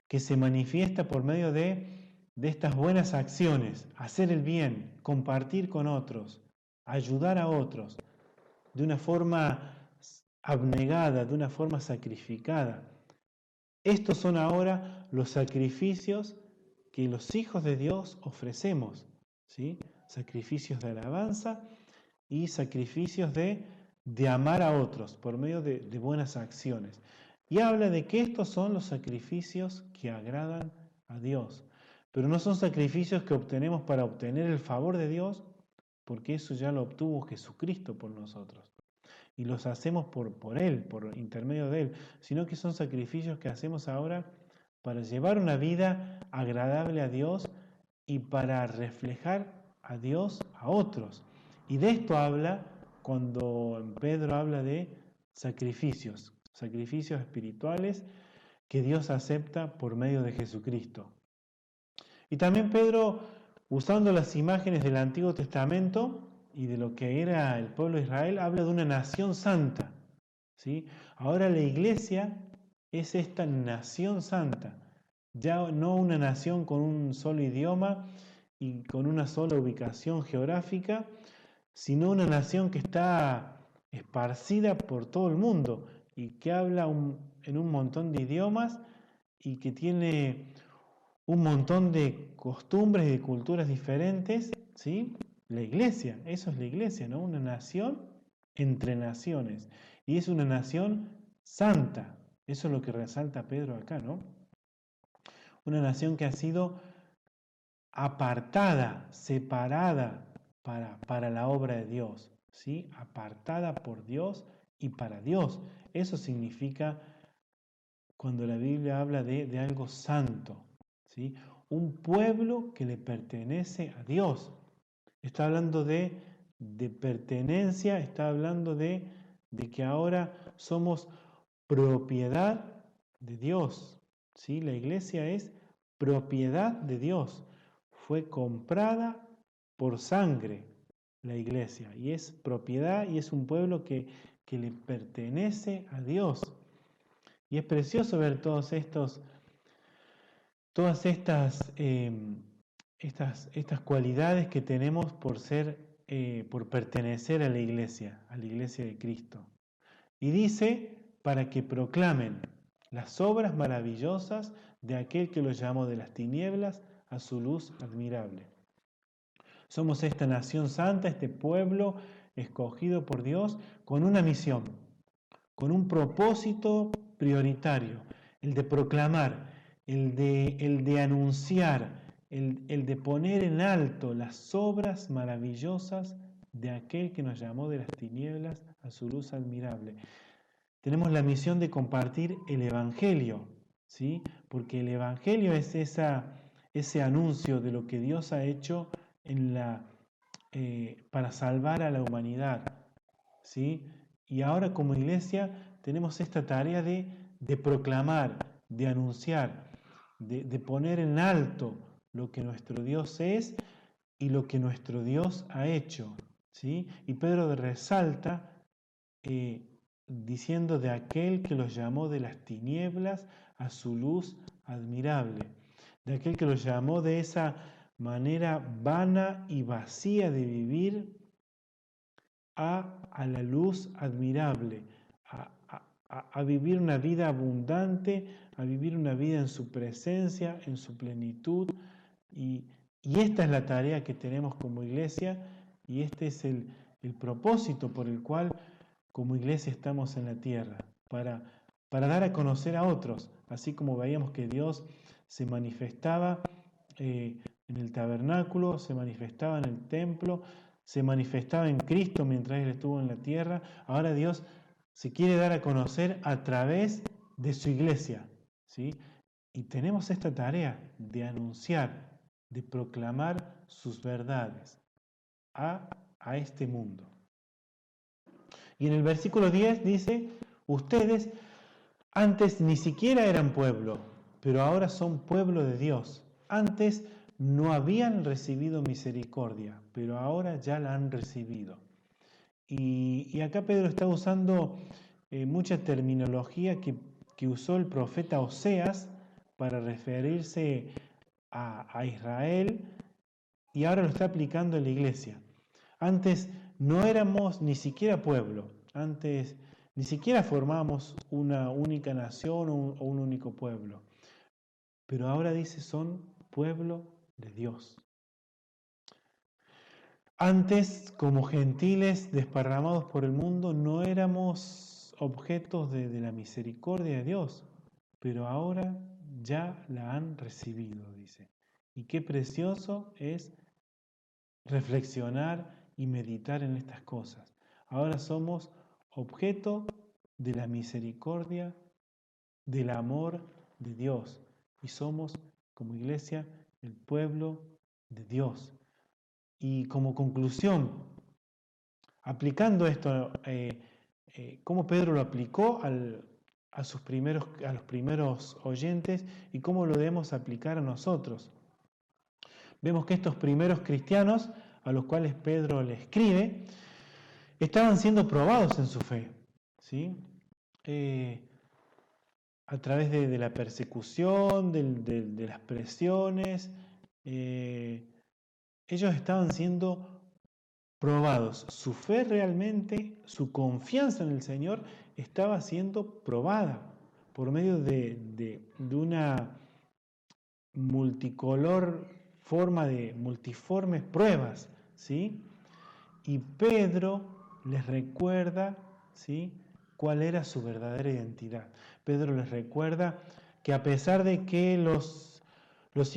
que se manifiesta por medio de de estas buenas acciones, hacer el bien, compartir con otros, ayudar a otros, de una forma abnegada, de una forma sacrificada. Estos son ahora los sacrificios que los hijos de Dios ofrecemos, ¿sí? Sacrificios de alabanza y sacrificios de amar a otros por medio de buenas acciones. Y habla de que estos son los sacrificios que agradan a Dios. Pero no son sacrificios que obtenemos para obtener el favor de Dios, porque eso ya lo obtuvo Jesucristo por nosotros. Y los hacemos por Él, por intermedio de Él, sino que son sacrificios que hacemos ahora para llevar una vida agradable a Dios y para reflejar a Dios a otros. Y de esto habla cuando Pedro habla de sacrificios espirituales que Dios acepta por medio de Jesucristo. Y también Pedro, usando las imágenes del Antiguo Testamento y de lo que era el pueblo de Israel, habla de una nación santa, ¿sí? Ahora la iglesia es esta nación santa, ya no una nación con un solo idioma y con una sola ubicación geográfica, sino una nación que está esparcida por todo el mundo y que habla en un montón de idiomas y que tiene un montón de costumbres y de culturas diferentes, ¿sí? La iglesia, eso es la iglesia, ¿no? Una nación entre naciones. Y es una nación santa. Eso es lo que resalta Pedro acá, ¿no? Una nación que ha sido apartada, separada para la obra de Dios, ¿sí? Apartada por Dios y para Dios. Eso significa cuando la Biblia habla de algo santo, ¿sí? Un pueblo que le pertenece a Dios. Está hablando de pertenencia, está hablando de que ahora somos propiedad de Dios, ¿sí? La iglesia es propiedad de Dios. Fue comprada por sangre la iglesia y es propiedad y es un pueblo que le pertenece a Dios. Y es precioso ver todas estas cualidades que tenemos por pertenecer a la iglesia de Cristo. Y dice, para que proclamen las obras maravillosas de aquel que los llamó de las tinieblas a su luz admirable. Somos esta nación santa, este pueblo escogido por Dios con una misión, con un propósito prioritario, el de proclamar, el de anunciar, el de poner en alto las obras maravillosas de aquel que nos llamó de las tinieblas a su luz admirable. Tenemos la misión de compartir el Evangelio, ¿sí? Porque el Evangelio es ese anuncio de lo que Dios ha hecho para salvar a la humanidad, ¿sí? Y ahora como iglesia tenemos esta tarea de proclamar, de anunciar, de poner en alto lo que nuestro Dios es y lo que nuestro Dios ha hecho, ¿sí? Y Pedro resalta diciendo de aquel que los llamó de las tinieblas a su luz admirable, de aquel que los llamó de esa manera vana y vacía de vivir a la luz admirable, a vivir una vida abundante, a vivir una vida en su presencia, en su plenitud. Y esta es la tarea que tenemos como iglesia y este es el propósito por el cual como iglesia estamos en la tierra, para dar a conocer a otros, así como veíamos que Dios se manifestaba en el tabernáculo, se manifestaba en el templo, se manifestaba en Cristo mientras Él estuvo en la tierra. Ahora Dios se quiere dar a conocer a través de su iglesia, ¿sí? Y tenemos esta tarea de anunciar, de proclamar sus verdades a este mundo. Y en el versículo 10 dice, ustedes antes ni siquiera eran pueblo, pero ahora son pueblo de Dios. Antes no habían recibido misericordia, pero ahora ya la han recibido. Y acá Pedro está usando mucha terminología que usó el profeta Oseas para referirse a Israel y ahora lo está aplicando en la iglesia. Antes no éramos ni siquiera pueblo, antes ni siquiera formábamos una única nación o un único pueblo, pero ahora dice son pueblo de Dios. Antes, como gentiles desparramados por el mundo, no éramos objetos de la misericordia de Dios, pero ahora ya la han recibido, dice. Y qué precioso es reflexionar y meditar en estas cosas. Ahora somos objeto de la misericordia, del amor de Dios, y somos, como iglesia, el pueblo de Dios. Y como conclusión, aplicando esto, cómo Pedro lo aplicó a los primeros oyentes y cómo lo debemos aplicar a nosotros. Vemos que estos primeros cristianos, a los cuales Pedro le escribe, estaban siendo probados en su fe, ¿sí? A través de la persecución, de las presiones, ellos estaban siendo probados. Su fe realmente, su confianza en el Señor estaba siendo probada por medio de una multicolor forma de multiformes pruebas, ¿sí? Y Pedro les recuerda, ¿sí?, cuál era su verdadera identidad. Pedro les recuerda que a pesar de que los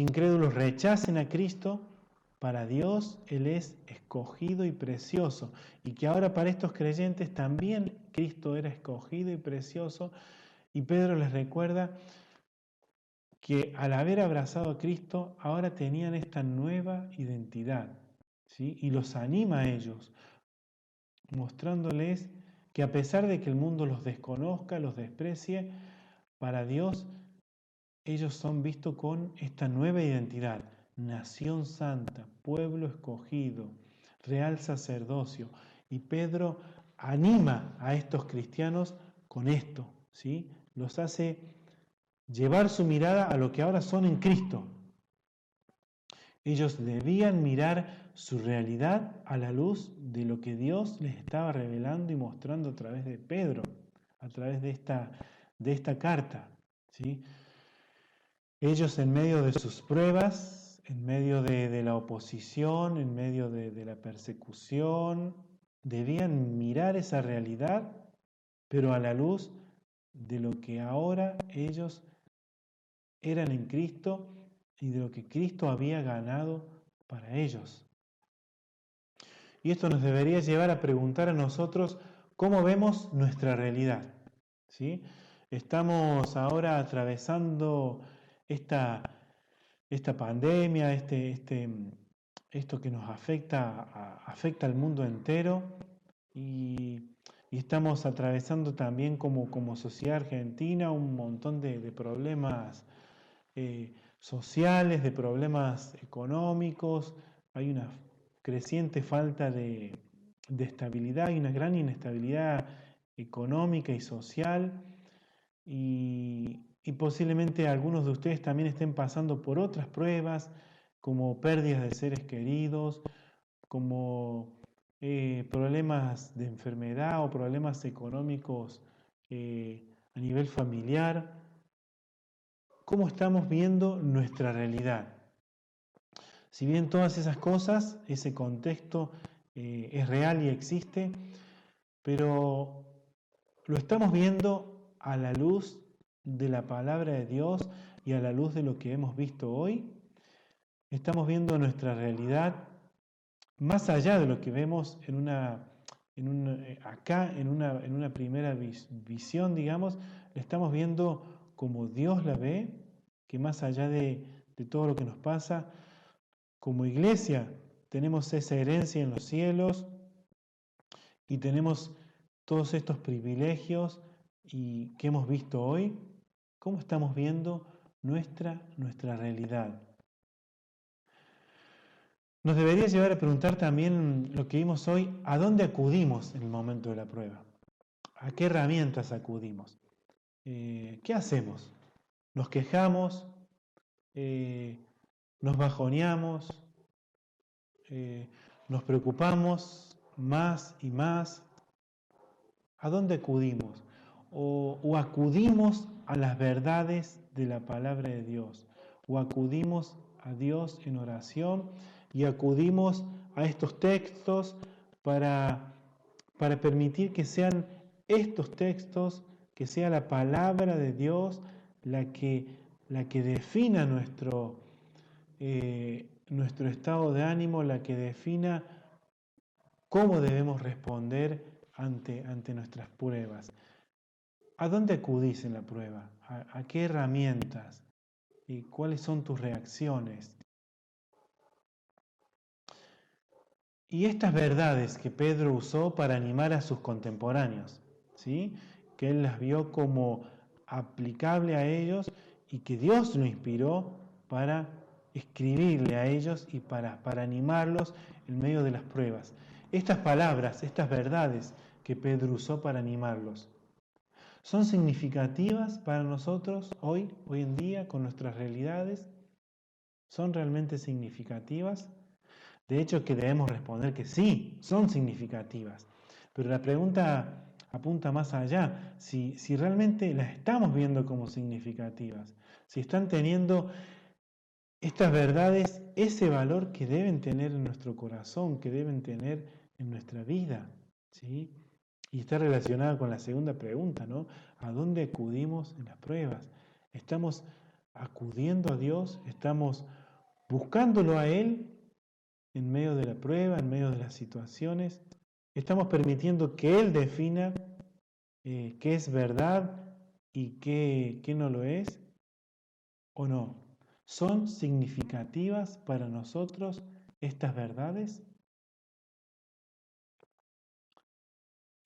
incrédulos rechacen a Cristo, para Dios Él es escogido y precioso, y que ahora para estos creyentes también Cristo era escogido y precioso, y Pedro les recuerda que al haber abrazado a Cristo, ahora tenían esta nueva identidad, ¿sí? Y los anima a ellos, mostrándoles que a pesar de que el mundo los desconozca, los desprecie, para Dios ellos son vistos con esta nueva identidad: nación santa, pueblo escogido, real sacerdocio. Y Pedro anima a estos cristianos con esto, ¿sí? Los hace llevar su mirada a lo que ahora son en Cristo. Ellos debían mirar su realidad a la luz de lo que Dios les estaba revelando y mostrando a través de Pedro, a través de esta carta, ¿sí? Ellos, en medio de sus pruebas, en medio de la oposición, en medio de la persecución, debían mirar esa realidad, pero a la luz de lo que ahora ellos eran en Cristo y de lo que Cristo había ganado para ellos. Y esto nos debería llevar a preguntar a nosotros cómo vemos nuestra realidad, ¿sí? Estamos ahora atravesando esta pandemia, esto que nos afecta al mundo entero, y estamos atravesando también como sociedad argentina un montón de problemas sociales, de problemas económicos. Hay una creciente falta de estabilidad, hay una gran inestabilidad económica y social, y posiblemente algunos de ustedes también estén pasando por otras pruebas, como pérdidas de seres queridos, como problemas de enfermedad o problemas económicos a nivel familiar. ¿Cómo estamos viendo nuestra realidad? Si bien todas esas cosas, ese contexto es real y existe, pero lo estamos viendo a la luz de la palabra de Dios y a la luz de lo que hemos visto hoy. Estamos viendo nuestra realidad más allá de lo que vemos en una primera visión, digamos. La estamos viendo como Dios la ve, que más allá de todo lo que nos pasa, como iglesia tenemos esa herencia en los cielos y tenemos todos estos privilegios y que hemos visto hoy. ¿Cómo estamos viendo nuestra realidad? Nos debería llevar a preguntar también lo que vimos hoy: ¿a dónde acudimos en el momento de la prueba? ¿A qué herramientas acudimos? ¿Qué hacemos? ¿Nos quejamos? nos bajoneamos, nos preocupamos más y más. ¿A dónde acudimos? O acudimos a las verdades de la palabra de Dios, o acudimos a Dios en oración y acudimos a estos textos para permitir que sean estos textos, que sea la palabra de Dios la que defina nuestro estado de ánimo, la que defina cómo debemos responder ante nuestras pruebas. ¿A dónde acudís en la prueba? ¿A qué herramientas? ¿Y cuáles son tus reacciones? Y estas verdades que Pedro usó para animar a sus contemporáneos, ¿sí? Que él las vio como aplicable a ellos y que Dios lo inspiró para escribirle a ellos y para animarlos en medio de las pruebas. Estas palabras, estas verdades que Pedro usó para animarlos, ¿son significativas para nosotros hoy en día, con nuestras realidades? ¿Son realmente significativas? De hecho, que debemos responder que sí, son significativas. Pero la pregunta apunta más allá, si realmente las estamos viendo como significativas, si están teniendo estas verdades ese valor que deben tener en nuestro corazón, que deben tener en nuestra vida, ¿sí? Y está relacionada con la segunda pregunta, ¿no? ¿A dónde acudimos en las pruebas? ¿Estamos acudiendo a Dios? ¿Estamos buscándolo a Él en medio de la prueba, en medio de las situaciones? ¿Estamos permitiendo que Él defina qué es verdad y qué no lo es? ¿O no? ¿Son significativas para nosotros estas verdades?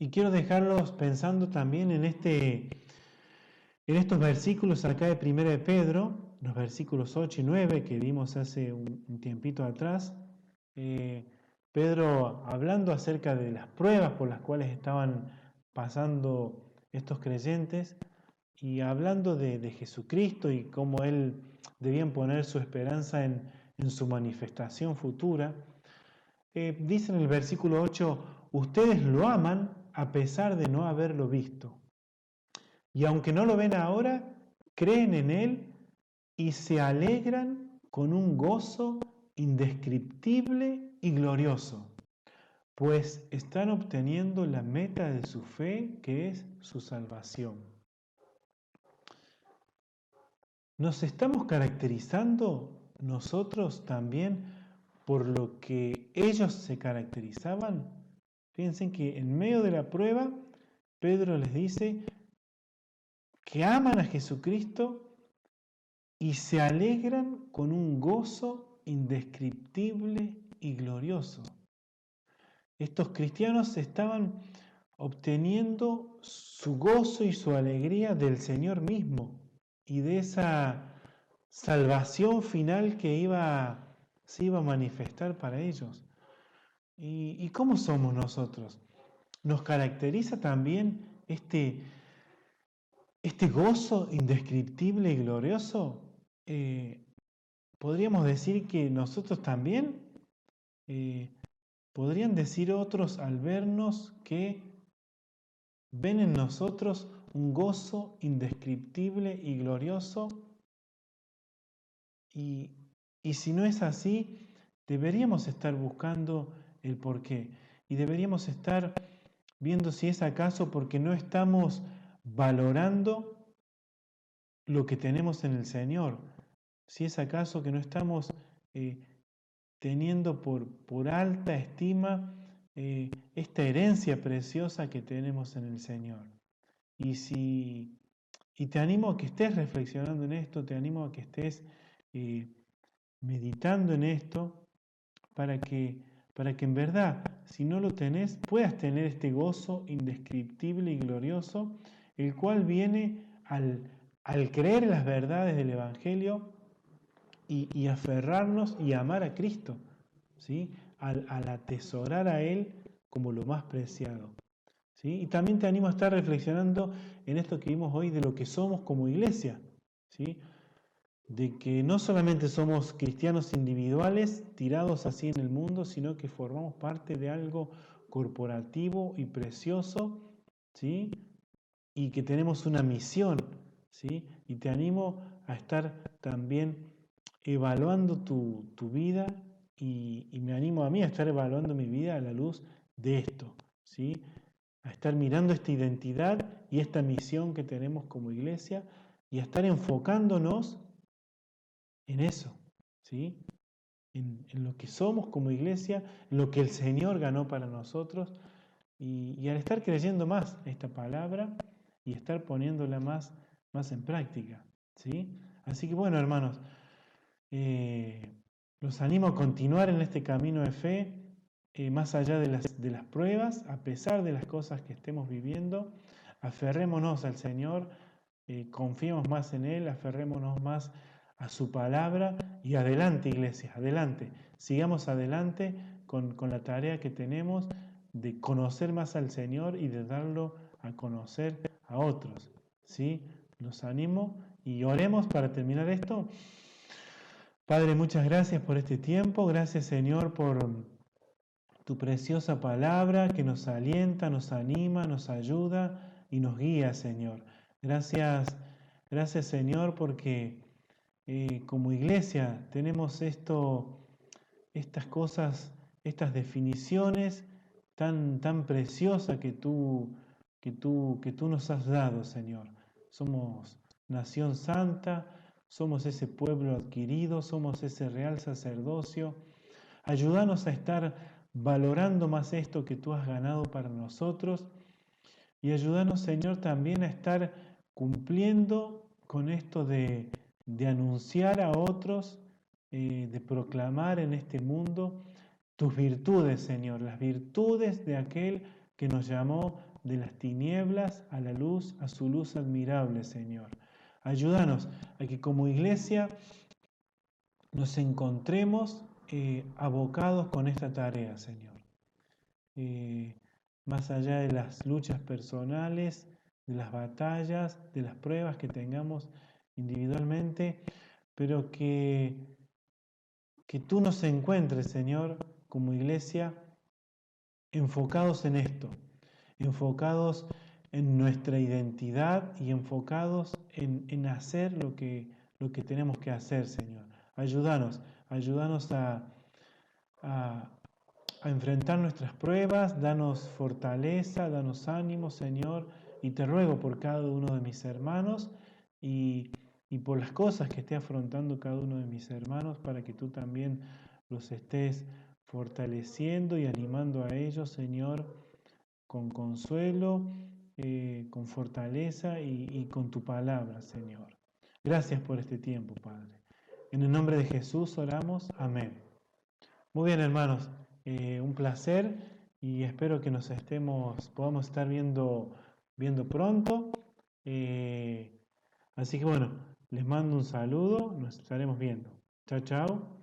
Y quiero dejarlos pensando también en estos versículos acá de 1 de Pedro, los versículos 8 y 9 que vimos hace un tiempito atrás. Pedro hablando acerca de las pruebas por las cuales estaban pasando estos creyentes y hablando de Jesucristo y cómo Él debían poner su esperanza en su manifestación futura. Dice en el versículo 8, ustedes lo aman a pesar de no haberlo visto. Y aunque no lo ven ahora, creen en Él y se alegran con un gozo indescriptible y glorioso, pues están obteniendo la meta de su fe, que es su salvación. ¿Nos estamos caracterizando nosotros también por lo que ellos se caracterizaban? Fíjense que en medio de la prueba, Pedro les dice que aman a Jesucristo y se alegran con un gozo indescriptible y glorioso. Estos cristianos estaban obteniendo su gozo y su alegría del Señor mismo y de esa salvación final que se iba a manifestar para ellos. ¿Y cómo somos nosotros? ¿Nos caracteriza también este gozo indescriptible y glorioso? Podríamos decir que nosotros también, podrían decir otros al vernos que ven en nosotros un gozo indescriptible y glorioso. Y si no es así, deberíamos estar buscando el porqué. Y deberíamos estar viendo si es acaso porque no estamos valorando lo que tenemos en el Señor. Si es acaso que no estamos teniendo por alta estima esta herencia preciosa que tenemos en el Señor. Y te animo a que estés reflexionando en esto, te animo a que estés meditando en esto, para que en verdad, si no lo tenés, puedas tener este gozo indescriptible y glorioso, el cual viene al creer en las verdades del Evangelio y aferrarnos y amar a Cristo, ¿sí? Al atesorar a Él como lo más preciado, ¿sí? Y también te animo a estar reflexionando en esto que vimos hoy de lo que somos como iglesia, ¿sí? de que no solamente somos cristianos individuales tirados así en el mundo, sino que formamos parte de algo corporativo y precioso, ¿sí? Y que tenemos una misión, ¿sí? Y te animo a estar también evaluando tu vida y me animo a mí a estar evaluando mi vida a la luz de esto, ¿sí? A estar mirando esta identidad y esta misión que tenemos como iglesia y a estar enfocándonos en eso, ¿sí? En lo que somos como iglesia, en lo que el Señor ganó para nosotros y al estar creyendo más esta palabra y estar poniéndola más en práctica, ¿sí? Así que bueno, hermanos, los animo a continuar en este camino de fe, más allá de las pruebas, a pesar de las cosas que estemos viviendo. Aferrémonos al Señor, confiemos más en Él, aferrémonos más a su palabra y adelante, iglesia, adelante. Sigamos adelante con la tarea que tenemos de conocer más al Señor y de darlo a conocer a otros, ¿sí? Los animo y oremos para terminar esto. Padre, muchas gracias por este tiempo, gracias Señor por tu preciosa palabra que nos alienta, nos anima, nos ayuda y nos guía, Señor. Gracias Señor porque como iglesia tenemos estas cosas, estas definiciones tan preciosas que tú nos has dado, Señor. Somos nación santa, somos ese pueblo adquirido, somos ese real sacerdocio. Ayúdanos a estar valorando más esto que tú has ganado para nosotros y ayúdanos, Señor, también a estar cumpliendo con esto de anunciar a otros, de proclamar en este mundo tus virtudes, Señor, las virtudes de aquel que nos llamó de las tinieblas a la luz, a su luz admirable, Señor. Ayúdanos a que como iglesia nos encontremos abocados con esta tarea, Señor. Más allá de las luchas personales, de las batallas, de las pruebas que tengamos individualmente, pero que tú nos encuentres, Señor, como iglesia, enfocados en esto, enfocados en nuestra identidad y enfocados en hacer lo que tenemos que hacer, Señor. Ayúdanos a enfrentar nuestras pruebas, danos fortaleza, danos ánimo, Señor, y te ruego por cada uno de mis hermanos y por las cosas que esté afrontando cada uno de mis hermanos, para que tú también los estés fortaleciendo y animando a ellos, Señor, con consuelo, con fortaleza y con tu palabra, Señor. Gracias por este tiempo, Padre. En el nombre de Jesús oramos. Amén. Muy bien, hermanos. Un placer y espero que podamos estar viendo pronto. Así que bueno, les mando un saludo, nos estaremos viendo. Chao, chao.